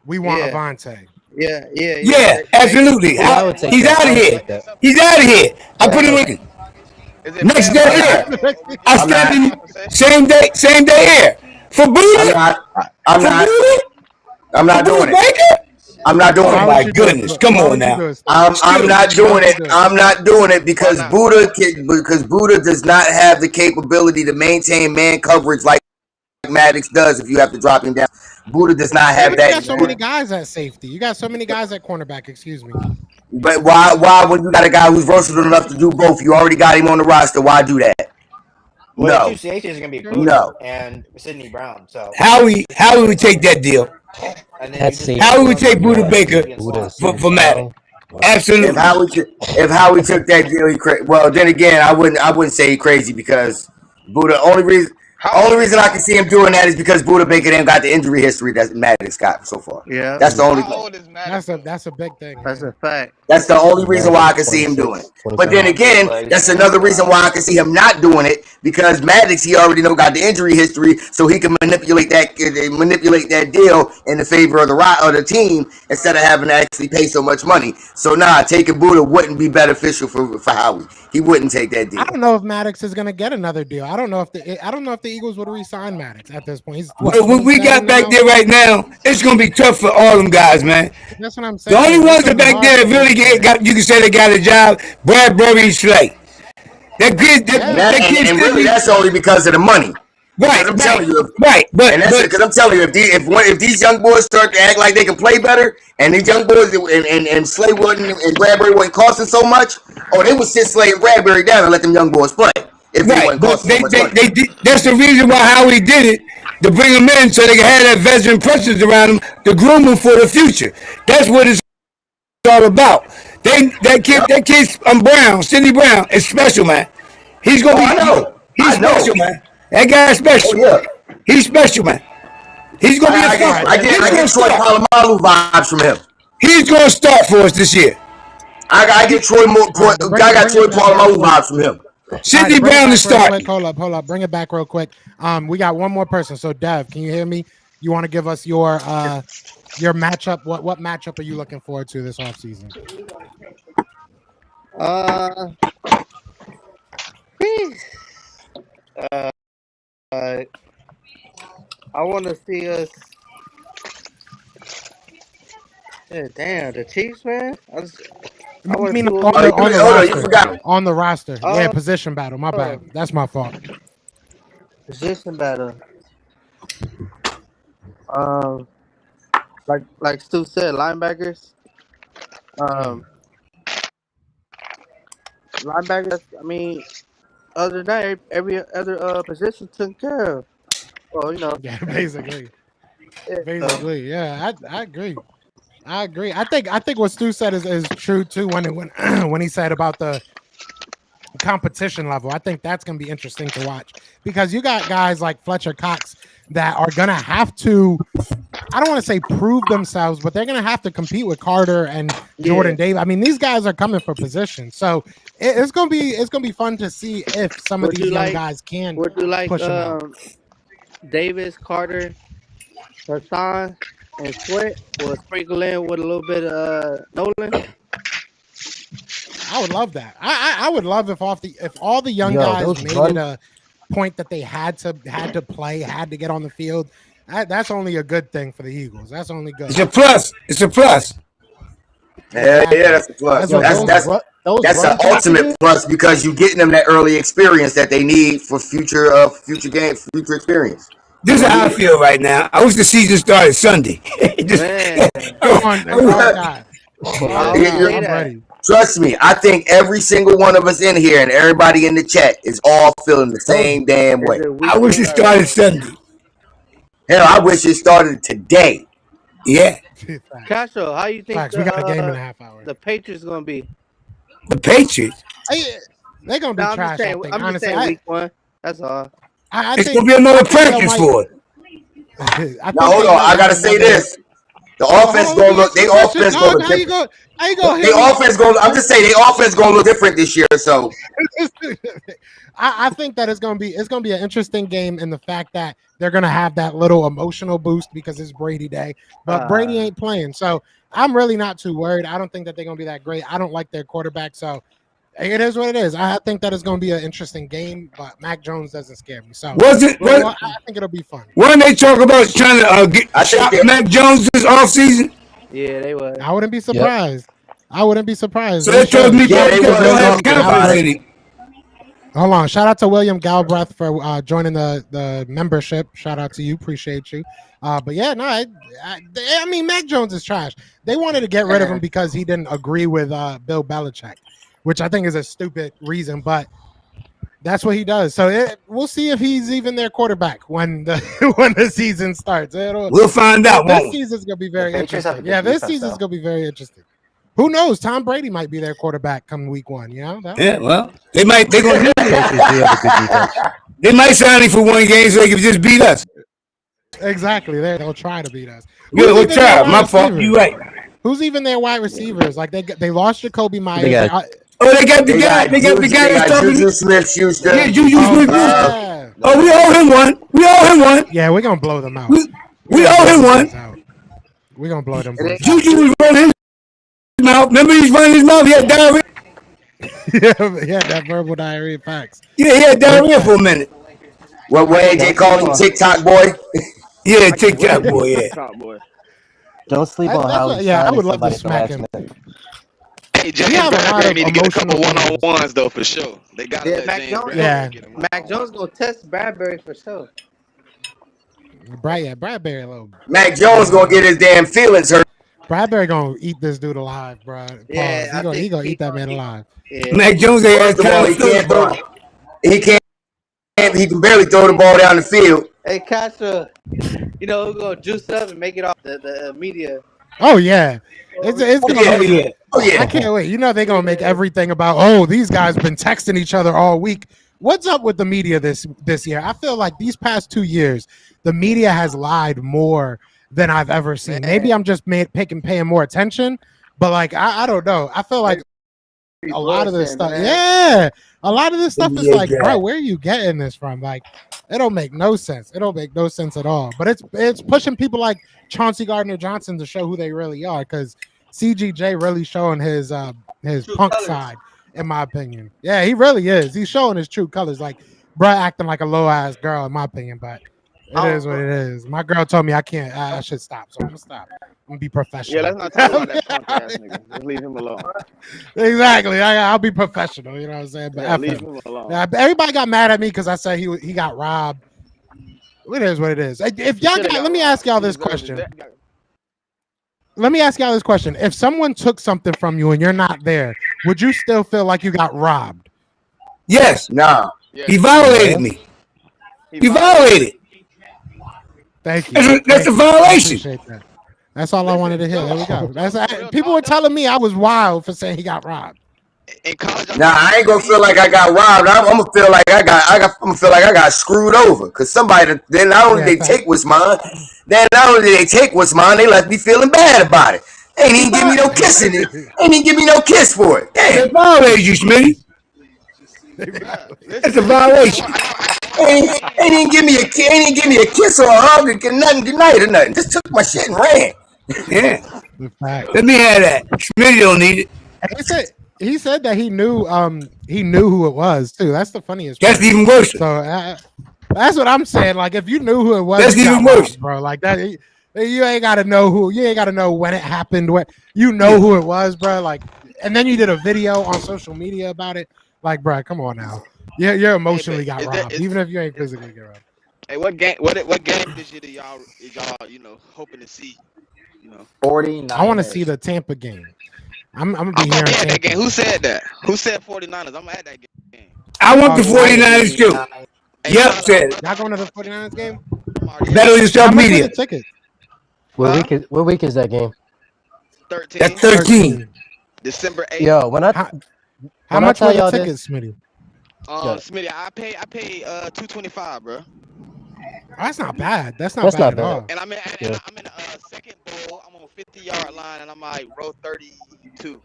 We want Avonte. Yeah, absolutely. He's out of here. He's out of here. I put him in. Next day here. I stand in same day here. For Buddha? I'm not doing it. I'm not doing it. Oh my goodness. Come on now. I'm not doing it. I'm not doing it because Buddha does not have the capability to maintain man coverage like Maddox does if you have to drop him down. Buddha does not have that. You got so many guys at safety. You got so many guys at cornerback, excuse me. But why when you got a guy who's versatile enough to do both, you already got him on the roster, why do that? Well, the two safeties are going to be Buddha and Sidney Brown. So how we take that deal? How would we take Buddha Baker for Maddox? Absolutely. If Howie took that deal, well, then again, I wouldn't say he crazy because Buddha. Only reason I can see him doing that is because Buddha Baker ain't got the injury history that Maddox got so far. Yeah, that's the only thing. That's a big thing. That's a fact. That's the only reason why I can see him doing it. But then again, that's another reason why I can see him not doing it because Maddox, he already got the injury history, so he can manipulate that deal in the favor of the team instead of having to actually pay so much money. So taking Buddha wouldn't be beneficial for Howie. He wouldn't take that deal. I don't know if Maddox is going to get another deal. I don't know if the Eagles would re-sign Maddox at this point. What we got back there right now, it's going to be tough for all them guys, man. That's what I'm saying. The only ones that back there really you can say they got a job, Bradbury and Slay. And really, that's only because of the money. Right, I'm telling you. Right, because I'm telling you, if these young boys start to act like they can play better, and these young boys and Slay and Bradbury wasn't costing so much, they would sit Slay and Bradbury down and let them young boys play. If they wasn't costing so much money. That's the reason why Howie did it, to bring them in so they can have that veteran presence around them to groom them for the future. That's what it's all about. That kid Brown, Sidney Brown, is special, man. He's gonna He's special, man. That guy's special. Oh, yeah. He's special, man. He's gonna be a star. I get Troy Polamalu vibes from him. He's gonna start for us this year. I get Troy Polamalu vibes from him. Sidney Brown is starting. Hold up. Bring it back real quick. We got one more person. So Dev, can you hear me? You want to give us your matchup? What matchup are you looking forward to this offseason? I want to see us. Yeah, damn, the Chiefs, man. On the roster. Yeah, position battle. My bad. That's my fault. Position battle. Like Stu said, linebackers. Linebackers. I mean, other than that, every other position taken care of. Well, Yeah, basically. Yeah, I agree. I think what Stu said is true too when he said about the competition level. I think that's going to be interesting to watch because you got guys like Fletcher Cox that are going to have to, I don't want to say prove themselves, but they're going to have to compete with Carter and Jordan Davis. I mean, these guys are coming for position. So it's going to be fun to see if some of these young guys can push them out. Davis, Carter, Hassan, and Sweat will sprinkle in with a little bit of Nolan. I would love that. I would love if all the young guys made it a point that they had to play, had to get on the field. That's only a good thing for the Eagles. That's only good. It's a plus. It's a plus. Yeah, that's a plus. That's an ultimate plus because you're getting them that early experience that they need for future experience. This is how I feel right now. I wish the season started Sunday. I'm ready. Trust me, I think every single one of us in here and everybody in the chat is all feeling the same damn way. I wish it started Sunday. Hell, I wish it started today. Yeah. Castro, how you think we got a game in a half hour. The Patriots gonna be? The Patriots? They're gonna be trash. I'm just saying week 1. That's all. It's gonna be another practice for it. Now hold on, I gotta say this. The offense gonna look. They offense gonna look different. I'm just saying, the offense gonna look different this year. So, I think that it's gonna be an interesting game in the fact that they're gonna have that little emotional boost because it's Brady Day, but Brady ain't playing. So I'm really not too worried. I don't think that they're gonna be that great. I don't like their quarterback, so it is what it is. I think that it's going to be an interesting game, but Mac Jones doesn't scare me. So I think it'll be fun. Weren't they talking about trying to shop Mac Jones this offseason? Yeah, they were. I wouldn't be surprised. I wouldn't be surprised. So that tells me they don't have confidence in it. Hold on. Shout out to William Galbraith for joining the membership. Shout out to you. Appreciate you. But yeah, no, I mean, Mac Jones is trash. They wanted to get rid of him because he didn't agree with Bill Belichick, which I think is a stupid reason, but that's what he does. So we'll see if he's even their quarterback when the season starts. We'll find out. This season's gonna be very interesting. Yeah, this season's gonna be very interesting. Who knows? Tom Brady might be their quarterback come week 1. You know? Yeah, well, they might. They gonna. They might sign him for one game so they can just beat us. Exactly. They'll try to beat us. Yeah, we'll try. My fault. You right. Who's even their wide receivers? Like they lost Jacoby Myers. They got the guy. They got the guy that's talking. Juju Smith-Schuster. Yeah, Juju Smith-Schuster. Oh, we owe him one. Yeah, we're gonna blow them out. We owe him one. We're gonna blow them. Juju was running his mouth. Remember, he's running his mouth. He had diarrhea. Yeah, that verbal diarrhea facts. Yeah, he had diarrhea for a minute. What way they call him TikTok boy? Yeah, TikTok boy. Yeah. Don't sleep on how. Yeah, I would love to smack him. Hey, James Bradbury need to get a couple one-on-ones though for sure. They got to let James Bradbury get him. Mac Jones gonna test Bradbury for sure. Bradbury a little. Mac Jones gonna get his damn feelings hurt. Bradbury gonna eat this dude alive, bro. Yeah, he gonna eat that man alive. Yeah. Mac Jones ain't he can barely throw the ball down the field. Hey, Castro, we're gonna juice up and make it off the media. Oh yeah, it's gonna be. Oh yeah, I can't wait. They're gonna make everything about these guys been texting each other all week. What's up with the media this year? I feel like these past 2 years, the media has lied more than I've ever seen. Maybe I'm just paying more attention, but like I don't know. I feel like a lot of this stuff. Yeah, a lot of this stuff is like, bro, where are you getting this from? Like, it don't make no sense. It don't make no sense at all. But it's pushing people like Chauncey Gardner-Johnson to show who they really are, because CGJ really showing his punk side, in my opinion. Yeah, he really is. He's showing his true colors. Like, bro, acting like a low ass girl, in my opinion. But it is what it is. My girl told me I can't. I should stop, so I'm gonna stop. I'm gonna be professional. Yeah, let's not talk about that punk ass nigga. Just leave him alone. Exactly. I'll be professional. You know what I'm saying? But leave him alone. Everybody got mad at me because I said he got robbed. It is what it is. If y'all let me ask y'all this question. Let me ask y'all this question. If someone took something from you and you're not there, would you still feel like you got robbed? Yes. No. He violated me. He violated. Thank you. That's a violation. That. That's all I wanted to hear. There we go. People were telling me I was wild for saying he got robbed. Nah, I ain't gonna feel like I got robbed. I'm gonna feel like I got screwed over. Cause somebody then not only they take what's mine, then not only they take what's mine, they left me feeling bad about it. They ain't even give me no kiss in it. Ain't even give me no kiss for it. Damn. They violated you, Smitty. That's a violation. Ain't even give me a kiss or a hug or nothing. Good night or nothing. Just took my shit and ran. Yeah. Let me have that. Smitty don't need it. He said that he knew who it was too. That's the funniest part. That's even worse. So that's what I'm saying. Like if you knew who it was, that's even worse, bro. Like that, you ain't got to know who. You ain't got to know when it happened. When you know who it was, bro. Like, and then you did a video on social media about it. Like, bro, come on now. You're emotionally got robbed, even if you ain't physically get robbed. Hey, what game this year y'all hoping to see? 49ers. I want to see the Tampa game. I'm gonna be here. That game. Who said that? Who said 49ers? I'm at that game. I want the 49ers too. Yep, said it. Y'all going to the 49ers game? Better yourself media. Ticket. What week is that game? 13. That's 13. December 8th. Yo, how much are the tickets, Smitty? Smitty, I pay $225, bro. That's not bad. That's not bad at all. And I'm in the second bowl. I'm on 50-yard line, and I'm like row 32.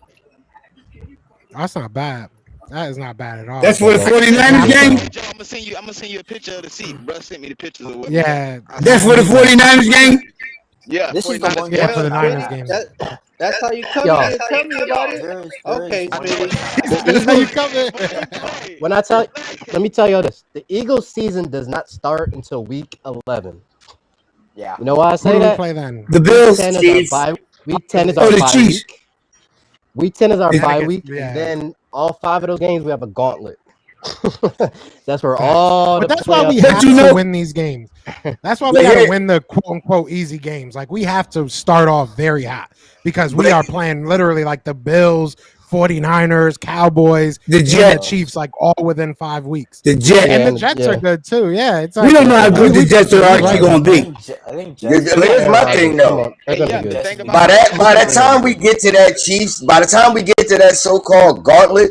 That's not bad. That is not bad at all. That's for the 49ers game? Joe, I'm gonna send you a picture of the seat. Bro sent me the pictures of what. Yeah. That's for the 49ers game? Yeah. This is the one game. Yeah, for the Niners game. That's how you come in. Tell me about it. Okay, That's how you come in. Let me tell y'all this. The Eagles season does not start until week 11. Yeah. You know why I say Who do we that? play then? The Bills. Week 10 is our bye week. Week 10 is our bye week. Yeah. And then all 5 of those games, we have a gauntlet. That's where all but the that's why we have to win these games. That's why we got to win the quote-unquote easy games. Like, we have to start off very hot because we are playing literally like the Bills, 49ers, Cowboys, the Jets, the Chiefs, like all within 5 weeks. The Jets. And the Jets are good too. Yeah. It's like, we don't know how good the Jets are actually going to be. I think here's my thing, though. By the time we get to that Chiefs, by the time we get to that so-called gauntlet,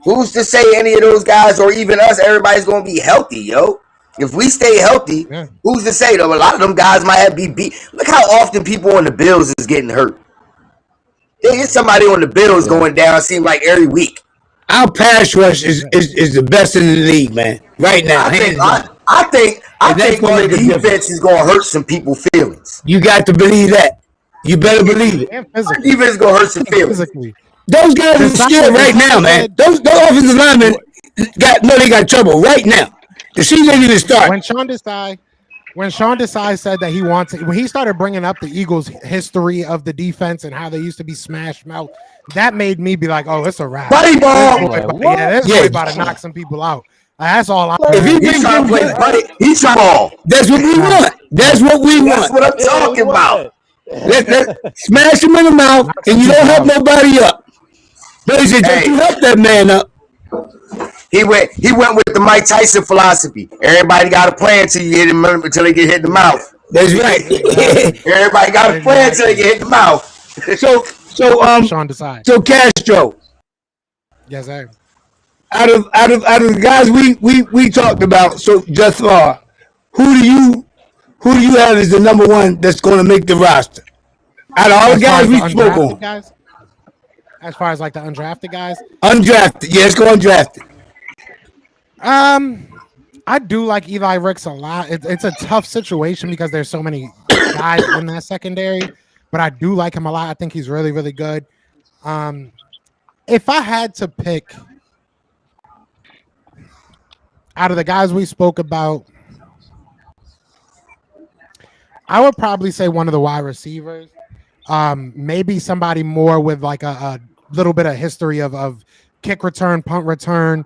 who's to say any of those guys or even us, everybody's going to be healthy, yo? If we stay healthy, who's to say, though? A lot of them guys might have be beat. Look how often people on the Bills is getting hurt. There's somebody on the Bills going down, seem like every week. Our pass rush is the best in the league, man. Right now. I think our defense is going to hurt some people's feelings. You got to believe that. You better believe it. Our defense is going to hurt some feelings. Those guys are scared right now, man. Those offensive linemen they got trouble right now. The season didn't even start. When Sean Desai said that when he started bringing up the Eagles' history of the defense and how they used to be smashed mouth, that made me be like, oh, it's a wrap. Buddy ball. This boy about to knock some people out. That's all I If he's trying to play buddy, he's trying ball. That's what we want. That's what we want. That's what I'm talking about. Let smash him in the mouth, and you don't help nobody up. But he said, don't you help that man up. He went with the Mike Tyson philosophy. Everybody got a plan until you hit him until they get hit in the mouth. That's right. Everybody got a plan until they get hit in the mouth. So Sean Desai. So Castro. Yes, sir. Out of the guys we talked about so just far, who do you have as the number one that's going to make the roster? Out of all the guys we spoke on. Guys? As far as like the undrafted guys? Undrafted. Yeah, let's go undrafted. I do like Eli Ricks a lot. It's a tough situation because there's so many guys in that secondary, but I do like him a lot. I think he's really, really good. If I had to pick out of the guys we spoke about, I would probably say one of the wide receivers. Maybe somebody more with like a little bit of history of kick return, punt return.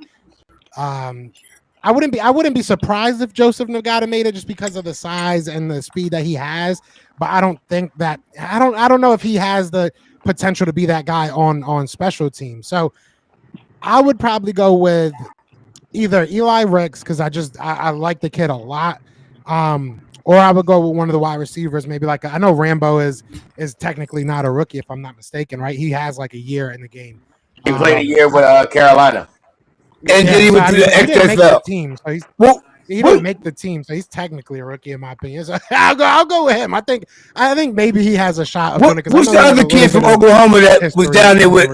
I wouldn't be surprised if Joseph Nagata made it just because of the size and the speed that he has. But I don't think that I don't know if he has the potential to be that guy on special teams. So I would probably go with either Eli Ricks because I like the kid a lot. Or I would go with one of the wide receivers, maybe like I know Rambo is technically not a rookie if I'm not mistaken, right? He has like a year in the game. He played a year with Carolina, and then he went to the XFL team. So he didn't make the team, so he's technically a rookie in my opinion. So I'll go with him. I think maybe he has a shot of doing it. What's the other kid from Oklahoma that was down there with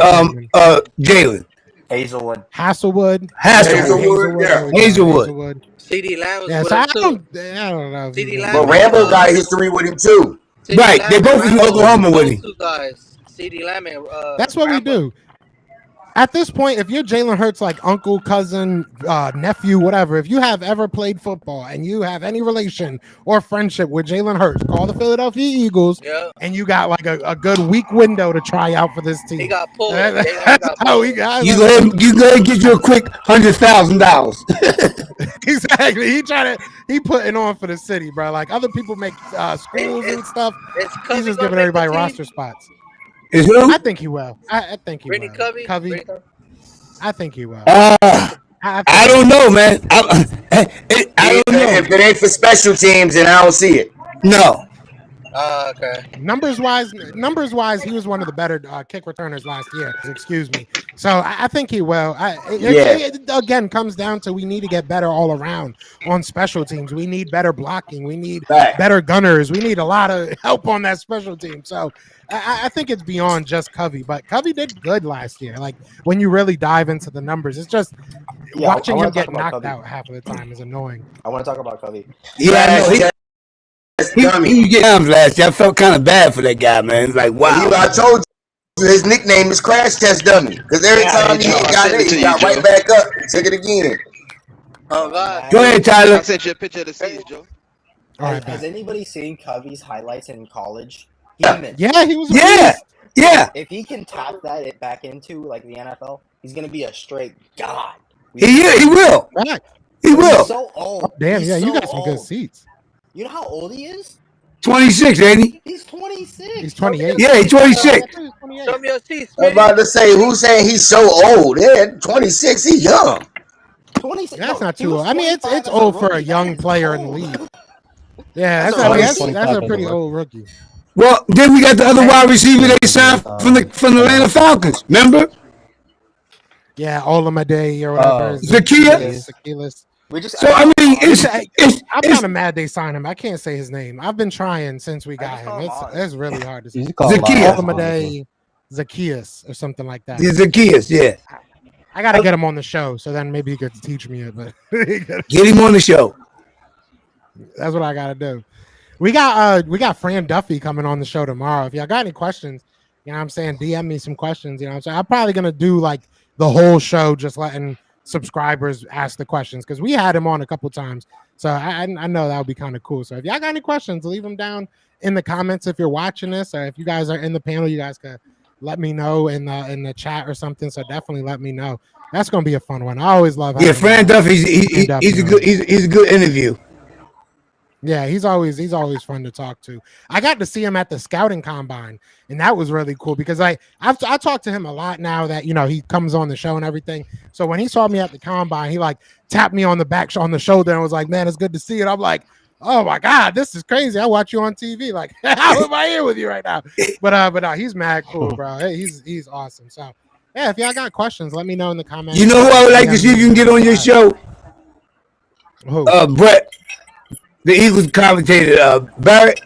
Jalen? Hazelwood. Hazelwood. CD Lamb was Yeah, with so him I too. don't know. CD Lamb. But Rambo got history with him too. CD Right, Lamb they both and in Rambo Oklahoma was with him. those two guys. CD Lamb and That's what Rambo. we do. At this point, if you're Jalen Hurts, like uncle, cousin, nephew, whatever, if you have ever played football and you have any relation or friendship with Jalen Hurts, call the Philadelphia Eagles, and you got like a good week window to try out for this team. He got pulled. That's how he got. You go ahead and get you a quick $100,000. Exactly. He putting on for the city, bro. Like other people make schools and stuff. He's just giving everybody roster spots. Is who? I think he will. I think he will. Covey. I think he will. I don't know, man. I don't know. If it ain't for special teams, then I don't see it. No. Okay. Numbers wise, he was one of the better kick returners last year. Excuse me. So I think he will. It again comes down to we need to get better all around on special teams. We need better blocking. We need better gunners. We need a lot of help on that special team. So I think it's beyond just Covey, but Covey did good last year. Like when you really dive into the numbers, it's just watching him get knocked out half of the time is annoying. I want to talk about Covey. Yeah, he get times last year. I felt kind of bad for that guy, man. It's like, wow. I told you his nickname is Crash Test Dummy because every time he got it, he got right back up and took it again. Oh God! Go ahead, Tyler. I sent you a picture of the seas, Joe. Has anybody seen Covey's highlights in college? Yeah, he was. Yeah. If he can tap that back into like the NFL, he's gonna be a straight god. He will. Right. He will. He's so old. Damn, He's you so got some good old. seats. You know how old he is? 26, ain't he? He's 26. He's 28. Yeah, he's 26. Show me your seats. I'm about to say, who's saying he's so old? Yeah, 26, he's young. 26. That's not too old. I mean, it's old for a young player in the league. Yeah, that's a pretty old rookie. Well, then we got the other wide receiver they signed from the Atlanta Falcons. Remember? Yeah, Olamide or whatever. Zacchaeus. So I mean, I'm kind of mad they signed him. I can't say his name. I've been trying since we got him. It's really hard to say. Olamide Zacchaeus or something like that. Yeah, Zacchaeus. Yeah. I gotta get him on the show, so then maybe he could teach me it. But get him on the show. That's what I gotta do. We got Fran Duffy coming on the show tomorrow. If y'all got any questions, you know what I'm saying, DM me some questions. You know what I'm saying? I'm probably gonna do like the whole show just letting subscribers ask the questions because we had him on a couple times. So I know that would be kind of cool. So if y'all got any questions, leave them down in the comments if you're watching this, or if you guys are in the panel, you guys could let me know in the chat or something. So definitely let me know. That's gonna be a fun one. I always love. Yeah, Fran Duffy. He's a good interview. Yeah, he's always fun to talk to. I got to see him at the scouting combine, and that was really cool because I talked to him a lot now that he comes on the show and everything. So when he saw me at the combine, he like tapped me on the shoulder and was like, "Man, it's good to see you." I'm like, "Oh my God, this is crazy! I watch you on TV. Like, how am I here with you right now?" But he's mad cool, bro. He's awesome. So yeah, if y'all got questions, let me know in the comments. You know who I would like to see if you can get on your show? Who? Brett. The Eagles commentator, Barrett.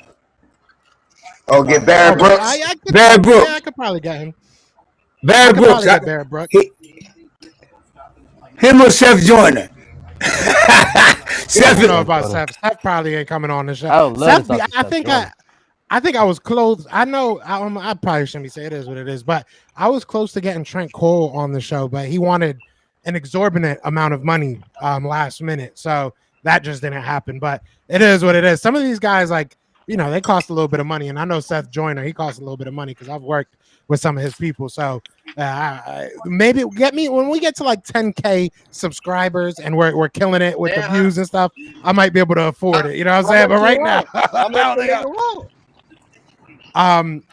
Oh, get Barrett Brooks. Barrett Brooks. Yeah, I could probably get him. Barrett Brooks. Barrett Brooks. Him or Seth Joyner. Seth, I don't know about Seth. Seth probably ain't coming on the show. I think I was close. I know I probably shouldn't say it is what it is, but I was close to getting Trent Cole on the show, but he wanted an exorbitant amount of money last minute. So that just didn't happen, but it is what it is. Some of these guys, like, they cost a little bit of money, and I know Seth Joyner, he costs a little bit of money because I've worked with some of his people. So maybe when we get to like 10K subscribers and we're killing it with the views and stuff, I might be able to afford it. You know what I'm saying? But right now,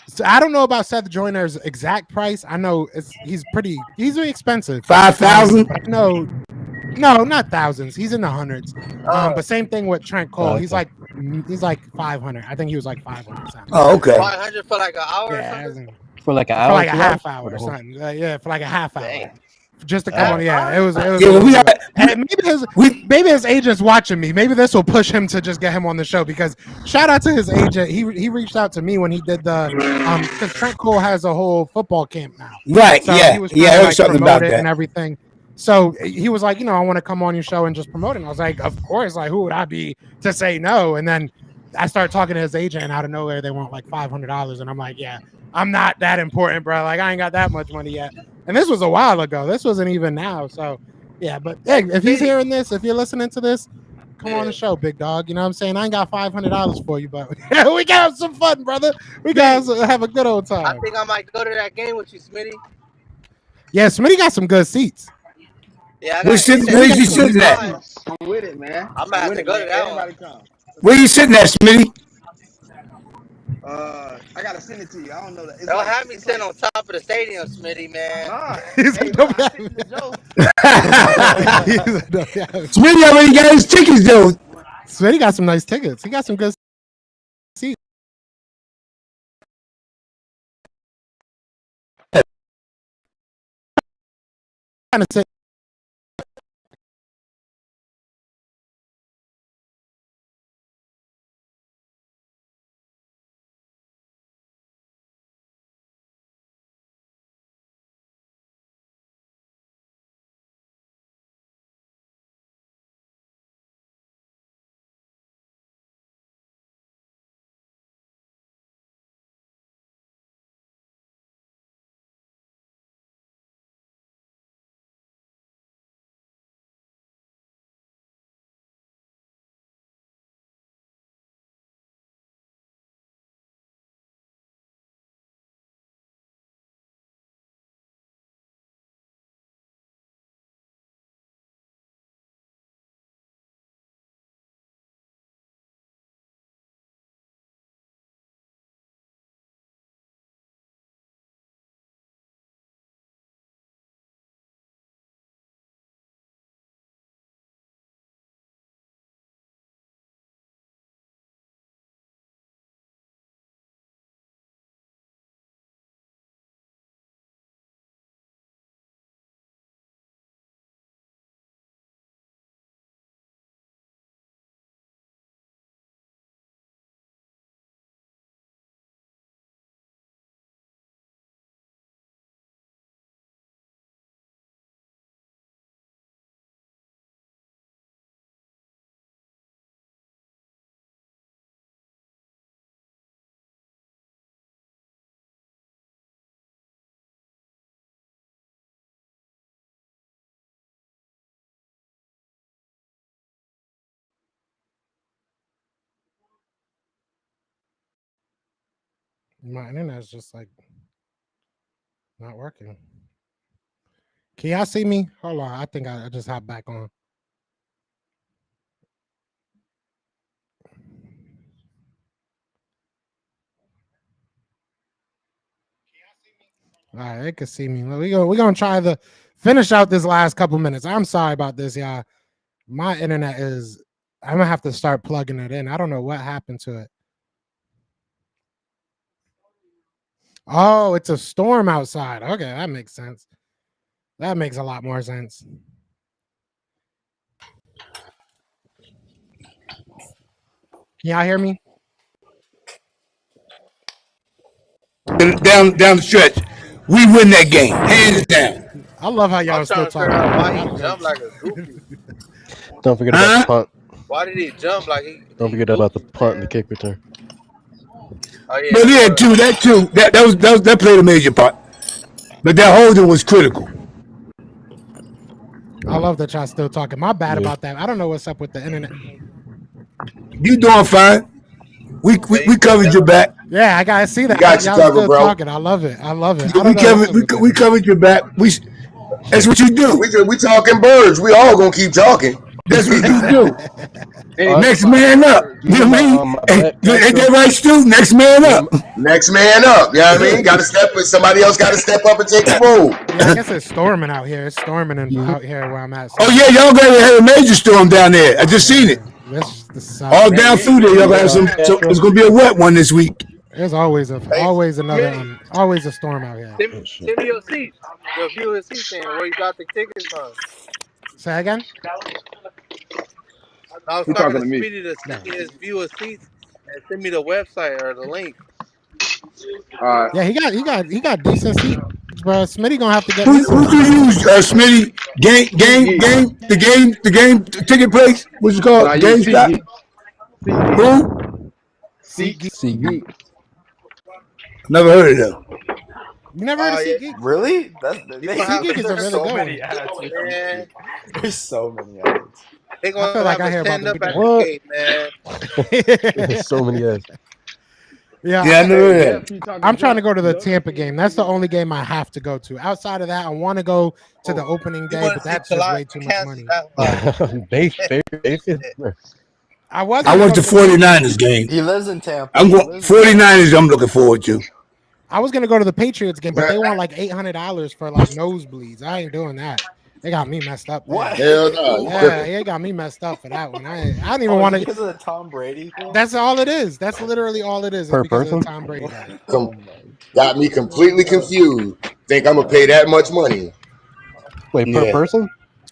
so I don't know about Seth Joyner's exact price. I know he's really expensive. 5,000? No, not thousands. He's in the hundreds. But same thing with Trent Cole. He's like 500. I think he was like 500. Oh, okay. 500 for like an hour. Yeah, or something? For like an hour. For like a half hour or something. Yeah, for like a half hour. Dang. just to come on. Yeah, it was. And maybe his agent's watching me. Maybe this will push him to just get him on the show, because shout out to his agent. He reached out to me when he did the because Trent Cole has a whole football camp now. Right. So yeah. He was I heard something about that and everything. So he was like, I want to come on your show and just promote it. And I was like, of course. Like, who would I be to say no? And then I started talking to his agent, and out of nowhere, they want like $500. And I'm like, yeah, I'm not that important, bro. Like, I ain't got that much money yet. And this was a while ago. This wasn't even now. So, yeah. But hey, if he's hearing this, if you're listening to this, come on the show, big dog. You know what I'm saying? I ain't got $500 for you, but we got have some fun, brother. We got to have a good old time. I think I might go to that game with you, Smitty. Yeah, Smitty got some good seats. Yeah, where's you sitting at? I'm with it, man. I'm about to go to that one. Come. Where you sitting at, Smitty? I gotta send it to you. I don't know that. Don't have me sitting on top of the stadium, Smitty, man. Smitty already got his tickets, though. Smitty got some nice tickets. He got some good seats. Trying to say. My internet's just like not working. Can y'all see me? Hold on. I think I just hopped back on. All right, they can see me. We're gonna try to finish out this last couple minutes. I'm sorry about this, y'all. My internet is. I'm gonna have to start plugging it in. I don't know what happened to it. Oh, it's a storm outside. Okay, that makes sense. That makes a lot more sense. Can y'all hear me? Down the stretch, we win that game, hands down. I love how y'all still talking. Why he jumped like a goofy? Don't forget about the punt. Why did he jump like he? Don't forget about the punt and the kick return. Oh yeah. But yeah, that played a major part. But that holding was critical. I love that y'all still talking. My bad about that. I don't know what's up with the internet. You doing fine? We covered your back. Yeah, I gotta see that. Got you y'all covered, still bro. talking. I love it. We covered your back. That's what you do. We talking birds. We all gonna keep talking. That's what you do. Next man up. You know what I mean? Ain't that right, Stu? Next man up. Next man up. You know what I mean? Got to step. Somebody else got to step up and take the role. Yeah, I guess it's storming out here. It's storming out here where I'm at. So. Oh yeah, y'all gonna have a major storm down there. I just seen it. All down through there, y'all got some. So it's gonna be a wet one this week. There's always a storm out here. Send me your seats. Your viewer seats saying where you got the tickets from. Say again. I was He talking talking to to me. Speedy to send me his viewer seats and send me the website or the link. Yeah, he got decent seats, bro. Smitty gonna have to get Who me some. you use, Smitty? The game ticket place. What's it called? Nah, you GameStop. Who? SeatGeek. Never heard of them. You never heard of SeatGeek? Really? SeatGeek is a really so good many one. ads with Man, SeatGeek. There's so many ads. they gonna I feel like have I hear a about stand them up at today. the gate, man. So many ads. Yeah, I never heard of them. I'm trying to go to the Tampa game. That's the only game I have to go to. Outside of that, I want to go to the opening day, but that's just way too much money. I went to 49ers game. He lives in Tampa. I'm going 49ers. I'm looking forward to. I was gonna go to the Patriots game, but they want like $800 for like nosebleeds. I ain't doing that. They got me messed up. What? Hell no. Yeah, they got me messed up for that one. I don't even want to. Because of the Tom Brady thing? That's all it is. That's literally all it is. Per Because person? of the Tom Brady guy. Got me completely confused. Think I'm gonna pay that much money? Wait, per person?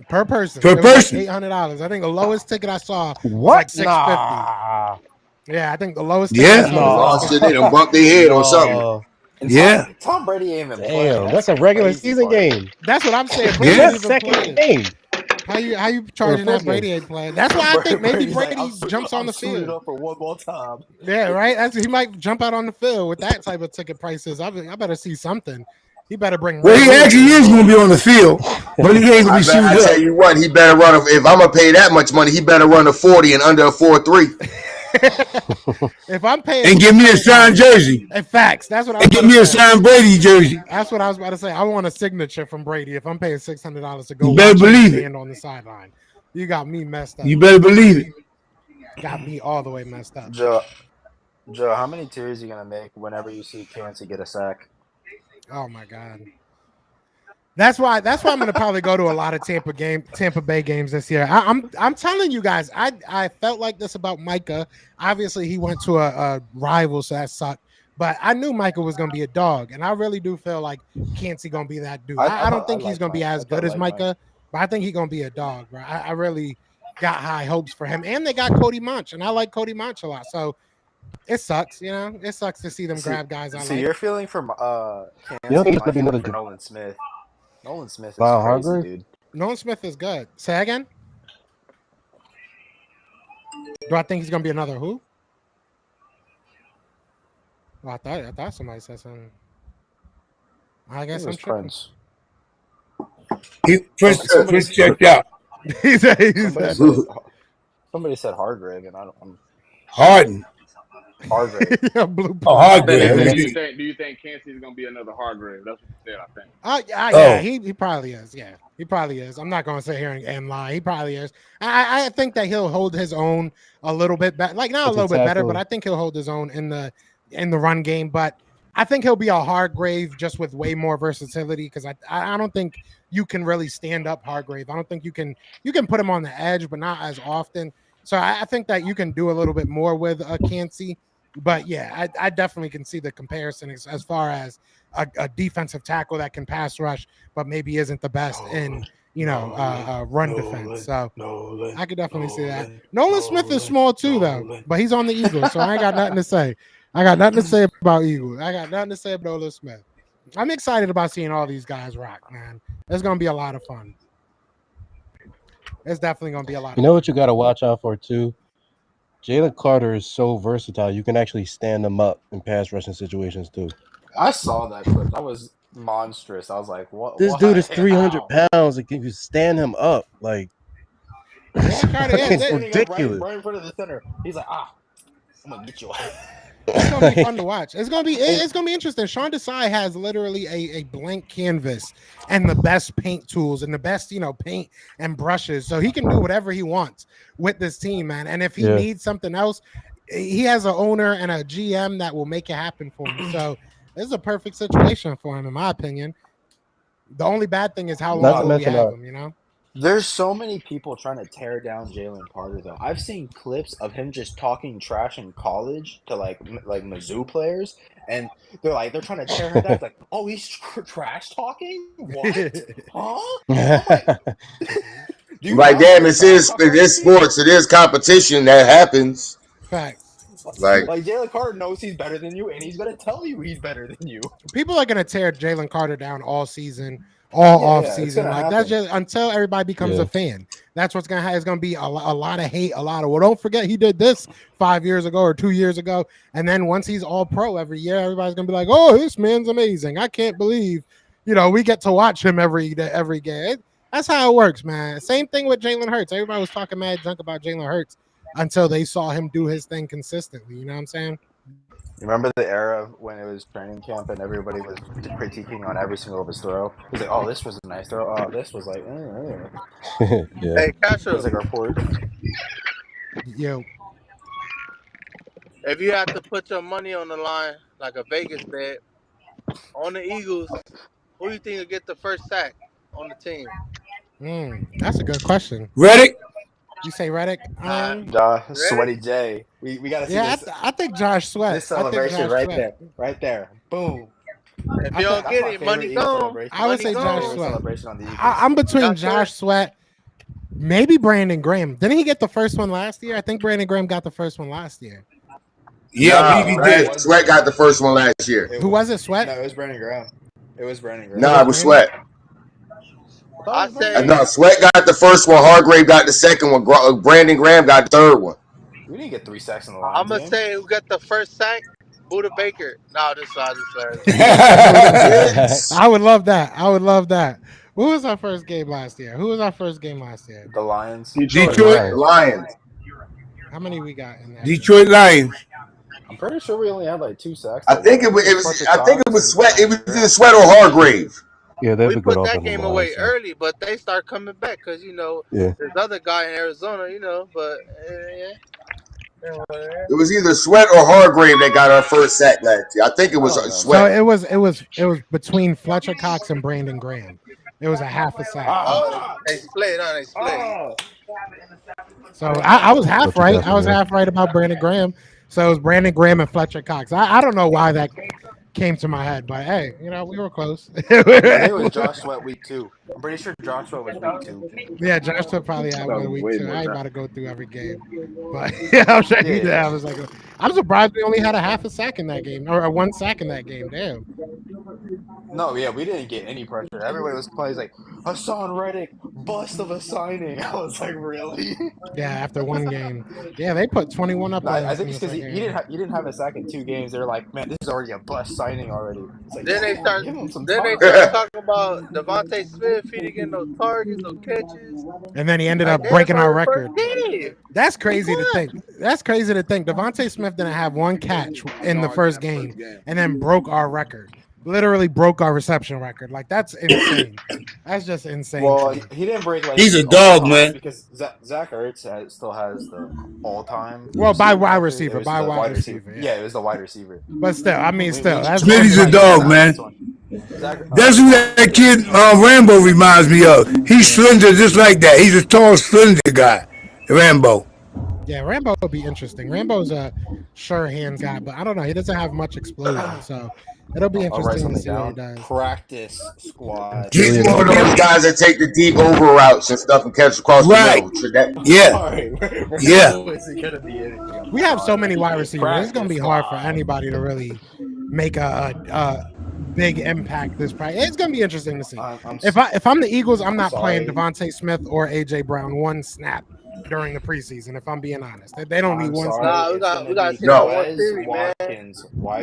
Per person. Per person. Like $800. I think the lowest ticket I saw was What? like $650. Yeah, I think the lowest. Yeah. Oh shit, they done bumped their head on something. Yeah. Tom Brady ain't even playing. Damn, that's a regular crazy season part. game. That's what I'm saying. Yeah. Brady's even Second playing. game. How you charging that first Brady game. ain't playing? That's why I think maybe Brady's like, Brady jumps on the suited field. up for one more time. Yeah, right. He might jump out on the field with that type of ticket prices. I better see something. He better bring. Well, he actually is going to be on the field, but he ain't going to be I suited tell up. you what, he better run. If I'm gonna pay that much money, he better run a 40 and under a 4.3. If I'm paying, And give me a signed jersey. In facts, that's what I was And give about me to a say. signed Brady jersey. That's what I was about to say. I want a signature from Brady. If I'm paying $600 to go You better watch him believe it. stand on the sideline, you got me messed up. You better believe it. Got me all the way messed up. Joe, how many tears are you gonna make whenever you see Kansas get a sack? Oh my god. That's why I'm gonna probably go to a lot of Tampa Bay games this year. I'm telling you guys, I felt like this about Micah. Obviously, he went to a rival, so that sucked. But I knew Micah was gonna be a dog, and I really do feel like Kancey gonna be that dude. I don't think he's gonna be as good as Micah, but I think he's gonna be a dog, bro. I really got high hopes for him, and they got Cody Munch, and I like Cody Munch a lot. So it sucks, you know. It sucks to see them grab guys. So you're feeling for Kansas, You don't think it's gonna be my another feeling for Nolan Smith. Nolan Smith is Wow, crazy, Hargrave? dude. Nolan Smith is good. Say again. Do I think he's gonna be another who? Well, I thought somebody said something. I guess I'm tripping. Prince. He first checked out. Somebody said Hargrave, and I'm Harden. Hargrave. Yeah, blue. Oh, Hargrave. Do you think Kansas is gonna be another Hargrave? That's what you said, I think. Yeah, he probably is. Yeah, he probably is. I'm not gonna sit here and lie. He probably is. I think that he'll hold his own a little bit better. Like not a little bit better, but I think he'll hold his own in the run game. But I think he'll be a Hargrave just with way more versatility because I don't think you can really stand up Hargrave. I don't think you can put him on the edge, but not as often. So I think that you can do a little bit more with Kancey. But yeah, I definitely can see the comparison as far as a defensive tackle that can pass rush, but maybe isn't the best in run defense. So I could definitely see that. Nolan Smith is small too, though, but he's on the Eagles, so I ain't got nothing to say. I got nothing to say about Eagles. I got nothing to say about Nolan Smith. I'm excited about seeing all these guys rock, man. It's gonna be a lot of fun. It's definitely gonna be a lot of fun. You know what you got to watch out for too? Jalen Carter is so versatile. You can actually stand him up in pass rushing situations too. I saw that clip. That was monstrous. I was like, "What?" This dude is 300 pounds. Like, if you stand him up, like it's ridiculous. Right in front of the center. He's like, "I'm gonna get you." It's gonna be fun to watch. It's gonna be interesting. Sean Desai has literally a blank canvas and the best paint tools and the best paint and brushes, so he can do whatever he wants with this team, man. And if he needs something else, he has an owner and a GM that will make it happen for him. So this is a perfect situation for him, in my opinion. The only bad thing is how long we have him. There's so many people trying to tear down Jalen Carter, though. I've seen clips of him just talking trash in college to like Mizzou players, and they're trying to tear him down. It's like, oh, he's trash talking? What? Huh? I'm like, do you Like, not damn, know it trash is talk already? sports. It is competition that happens. Facts. Like Jalen Carter knows he's better than you, and he's gonna tell you he's better than you. People are gonna tear Jalen Carter down all season, all off it's season. gonna Like happen. that's just until everybody becomes a fan. That's what's gonna happen. It's gonna be a lot of hate, a lot of, well, don't forget he did this 5 years ago or 2 years ago, and then once he's all pro every year, everybody's gonna be like, oh, this man's amazing. I can't believe, we get to watch him every game. That's how it works, man. Same thing with Jalen Hurts. Everybody was talking mad junk about Jalen Hurts until they saw him do his thing consistently. You know what I'm saying? Remember the era when it was training camp and everybody was critiquing on every single of his throw? He's like, "Oh, this was a nice throw. Oh, this was like, yeah." Hey, Castro. It was like a report. Yo. If you have to put your money on the line, like a Vegas bet, on the Eagles, who do you think will get the first sack on the team? That's a good question. Reddick? You say Reddick? Sweaty J. We gotta see this. I think Josh Sweat. This celebration right there. Boom. If you don't get it, money gone. I would say Josh Sweat. I'm between Josh Sweat, maybe Brandon Graham. Didn't he get the first one last year? I think Brandon Graham got the first one last year. Yeah, I believe he did. Sweat got the first one last year. Who was it? Sweat? No, it was Brandon Graham. Nah, it was Sweat. I say no, Sweat got the first one. Hargrave got the second one. Brandon Graham got the third one. We didn't get 3 sacks in the line. I'm gonna say who got the first sack? Buda Baker. No, this I would love that. Who was our first game last year? The Lions. Detroit Lions. How many we got in that? Detroit Lions. I'm pretty sure we only had like 2 sacks. I think it was Sweat. It was either Sweat or Hargrave. Yeah, we put that game away early, but they start coming back because there's other guy in Arizona, but it was either Sweat or Hargrave that got our first sack last year. I think it was Sweat. So it was between Fletcher Cox and Brandon Graham. It was a half a sack. They split. So I was half right. I was half right about Brandon Graham. So it was Brandon Graham and Fletcher Cox. I don't know why that came to my head, but hey, we were close. I think it was Josh Sweat week 2. I'm pretty sure Josh Sweat was week 2. Yeah, Josh Sweat probably had one week 2. I ain't about to go through every game, but I'm sure he did. I was like, I'm surprised we only had a half a sack in that game, or 1 sack in that game. Damn. No, yeah, we didn't get any pressure. Everybody was playing like Hassan Reddick, bust of a signing. I was like, really? Yeah, after 1 game. Yeah, they put 21 up. I think it's because he didn't have a sack in 2 games. They're like, man, this is already a bust signing already. It's like, then they start talking about Devontae Smith. He didn't get no targets, no catches, and then he ended up breaking our record. That's crazy to think. Devontae Smith didn't have 1 catch in the first game, and then broke our record. Literally broke our reception record. Like, that's insane. That's just insane. Well, he didn't break like he's a dog, man. Because Zach Ertz still has the all-time. Well, by wide receiver. Yeah, it was the wide receiver. But still, Smitty's a dog, man. That's who that kid Rambo reminds me of. He's slender just like that. He's a tall, slender guy. Rambo. Yeah, Rambo would be interesting. Rambo's a sure hands guy, but I don't know. He doesn't have much explosion, so it'll be interesting to see what he does. Practice squad. He's one of those guys that take the deep over routes and stuff and catch across the middle. Yeah. We have so many wide receivers. It's going to be hard for anybody to really make a big impact this practice. It's going to be interesting to see. If I'm the Eagles, I'm not playing Devontae Smith or AJ Brown 1 snap during the preseason, if I'm being honest. They don't need 1 snap. We got to see one theory, man.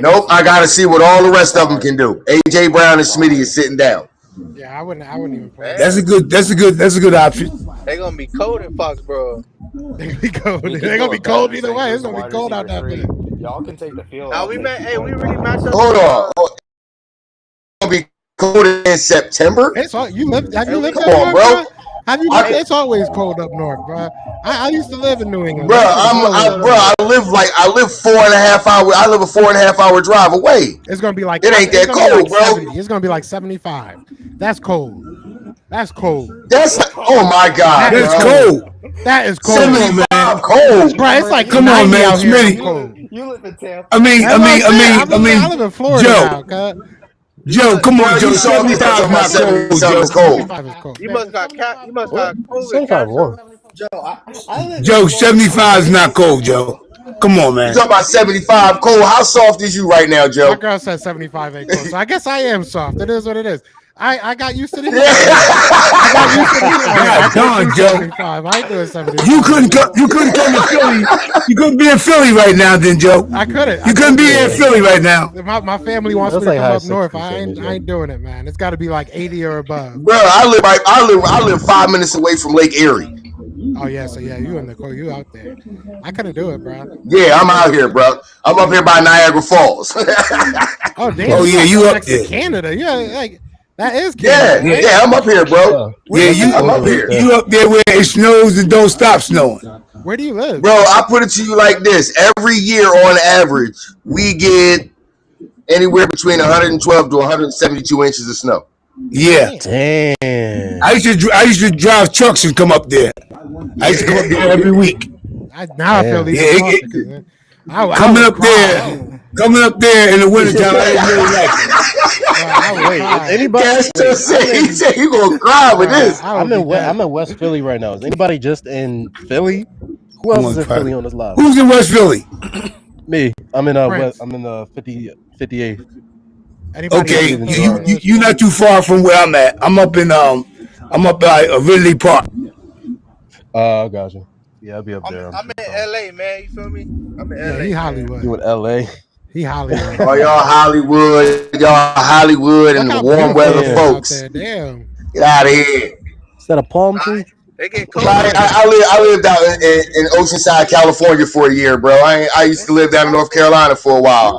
Nope, I got to see what all the rest of them can do. AJ Brown and Smitty is sitting down. Yeah, I wouldn't even play. That's a good option. They're going to be cold in Foxborough. They're gonna be cold either way. It's gonna be cold out there. Y'all can take the field. Now we really matched up. Hold on. It's gonna be cold in September. Have you lived Come north, on, bro? It's always cold up north, bro. I used to live in New England. Bro, I live a 4.5 hour. I live a 4.5 hour drive away. It's gonna be like it ain't that cold, bro. 70. It's gonna be like 75. That's cold. That's cold. That's oh my God, That's bro. cold. That is cold. 75 cold. Bro, it's like Come on, 90 man, out here. Smitty. Cold. You live in Tampa. I mean, I live in Florida Joe. now. Joe, come on, Joe. You saw me 75 is talking about not cold, 77 Joe. is cold. 75 is cold. You must got What? COVID 75 warm. cancer. Joe, I live Joe, in Florida. 75 is not cold, Joe. Come on, You man. talking about 75 cold? How soft is you right now, My Joe? girl said 75 ain't cold. So I guess I am soft. It is what it is. I got used to the heat. I got used to the heat. I couldn't do Joe. 75. I ain't doing 75. You couldn't come to Philly. You couldn't be in Philly right now, then, Joe. I couldn't. You couldn't be in Philly right now. My family wants That's me to like come high up north. 60s, I ain't doing it, man. It's got to be like 80 or above. Bro, I live 5 minutes away from Lake Erie. Oh yeah, so yeah, you in the cold, you out there. I couldn't do it, bro. Yeah, I'm out here, bro. I'm up here by Niagara Falls. Oh damn! Oh, yeah, you up next there. to Canada? Yeah, like that is Canada. Yeah, right? yeah, I'm up here, bro. Yeah, I'm up here. you up there where it snows and don't stop snowing. Where do you live? Bro, I put it to you like this. Every year on average, we get anywhere between 112 to 172 inches of snow. Yeah. Damn. I used to drive trucks and come up there. I used to come up there every week. Now I feel even softer. Coming up there in the wintertime, I didn't really like it. Anybody? He said you gonna cry with this. I'm in West Philly right now. Is anybody just in Philly? Who else is in Philly on this live? Who's in West Philly? Me. I'm in I'm in the 58th. Okay, you're not too far from where I'm at. I'm up by Ridley Park. Gotcha. Yeah, I'll be up there. I'm in LA, man. You feel me? I'm in LA. He Hollywood. You in LA? He Hollywood. Oh, y'all Hollywood, and the warm weather folks. Damn. Get out of here. Is that a palm tree? They get cold. I lived out in Oceanside, California for a year, bro. I used to live down in North Carolina for a while.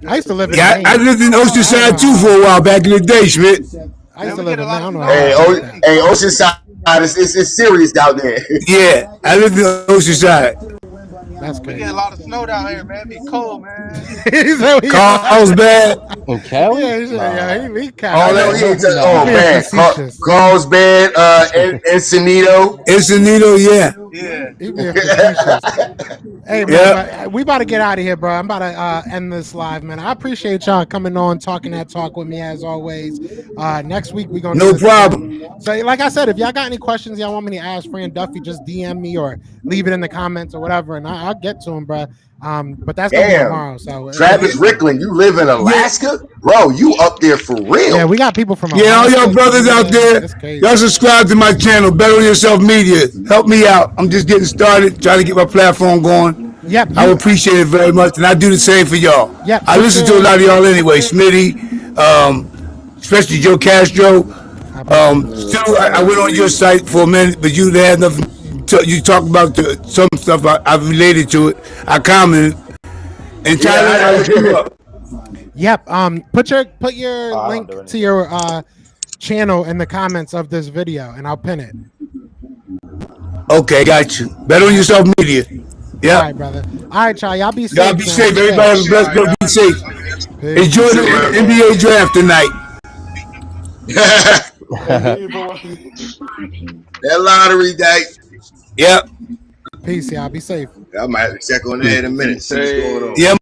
I used to live in Maine. I lived in Oceanside too for a while back in the day, Schmidt. I used to live in Maine. Hey, Oceanside, it's serious down there. Yeah, I lived in Oceanside. That's we get a lot of snow down here, man. It be cold, man. Carlsbad. In Cali? Yeah, he Cali. Man. Carlsbad, Encinitas, yeah. Hey, man, we about to get out of here, bro. I'm about to end this live, man. I appreciate y'all coming on, talking that talk with me as always. Next week we're gonna no problem. So, like I said, if y'all got any questions y'all want me to ask Fran Duffy, just DM me or leave it in the comments or whatever, and I'll get to him, bro. But that's gonna be tomorrow. So Travis Rickland, you live in Alaska, bro? You up there for real? Yeah, we got people from Alaska. All y'all brothers out there, y'all subscribe to my channel, Better On Yourself Media. Help me out. I'm just getting started, trying to get my platform going. Yep, I appreciate it very much, and I do the same for y'all. Yep, I listen to a lot of y'all anyway, Smitty, especially Joe Castro. Still, I went on your site for a minute, but you had nothing. You talked about some stuff I've related to it. I commented, and Tyler, I looked you up. Yep. Put your link to your channel in the comments of this video, and I'll pin it. Okay, got you. Better On Yourself Media. Yeah. All right, brother. All right, y'all. Y'all be safe. Y'all be safe. Everybody have a blessed day. Be safe. Enjoy the NBA draft tonight. That lottery day. Yep. Peace, y'all. Be safe. I might have to check on that in a minute. See what's going on. Yeah.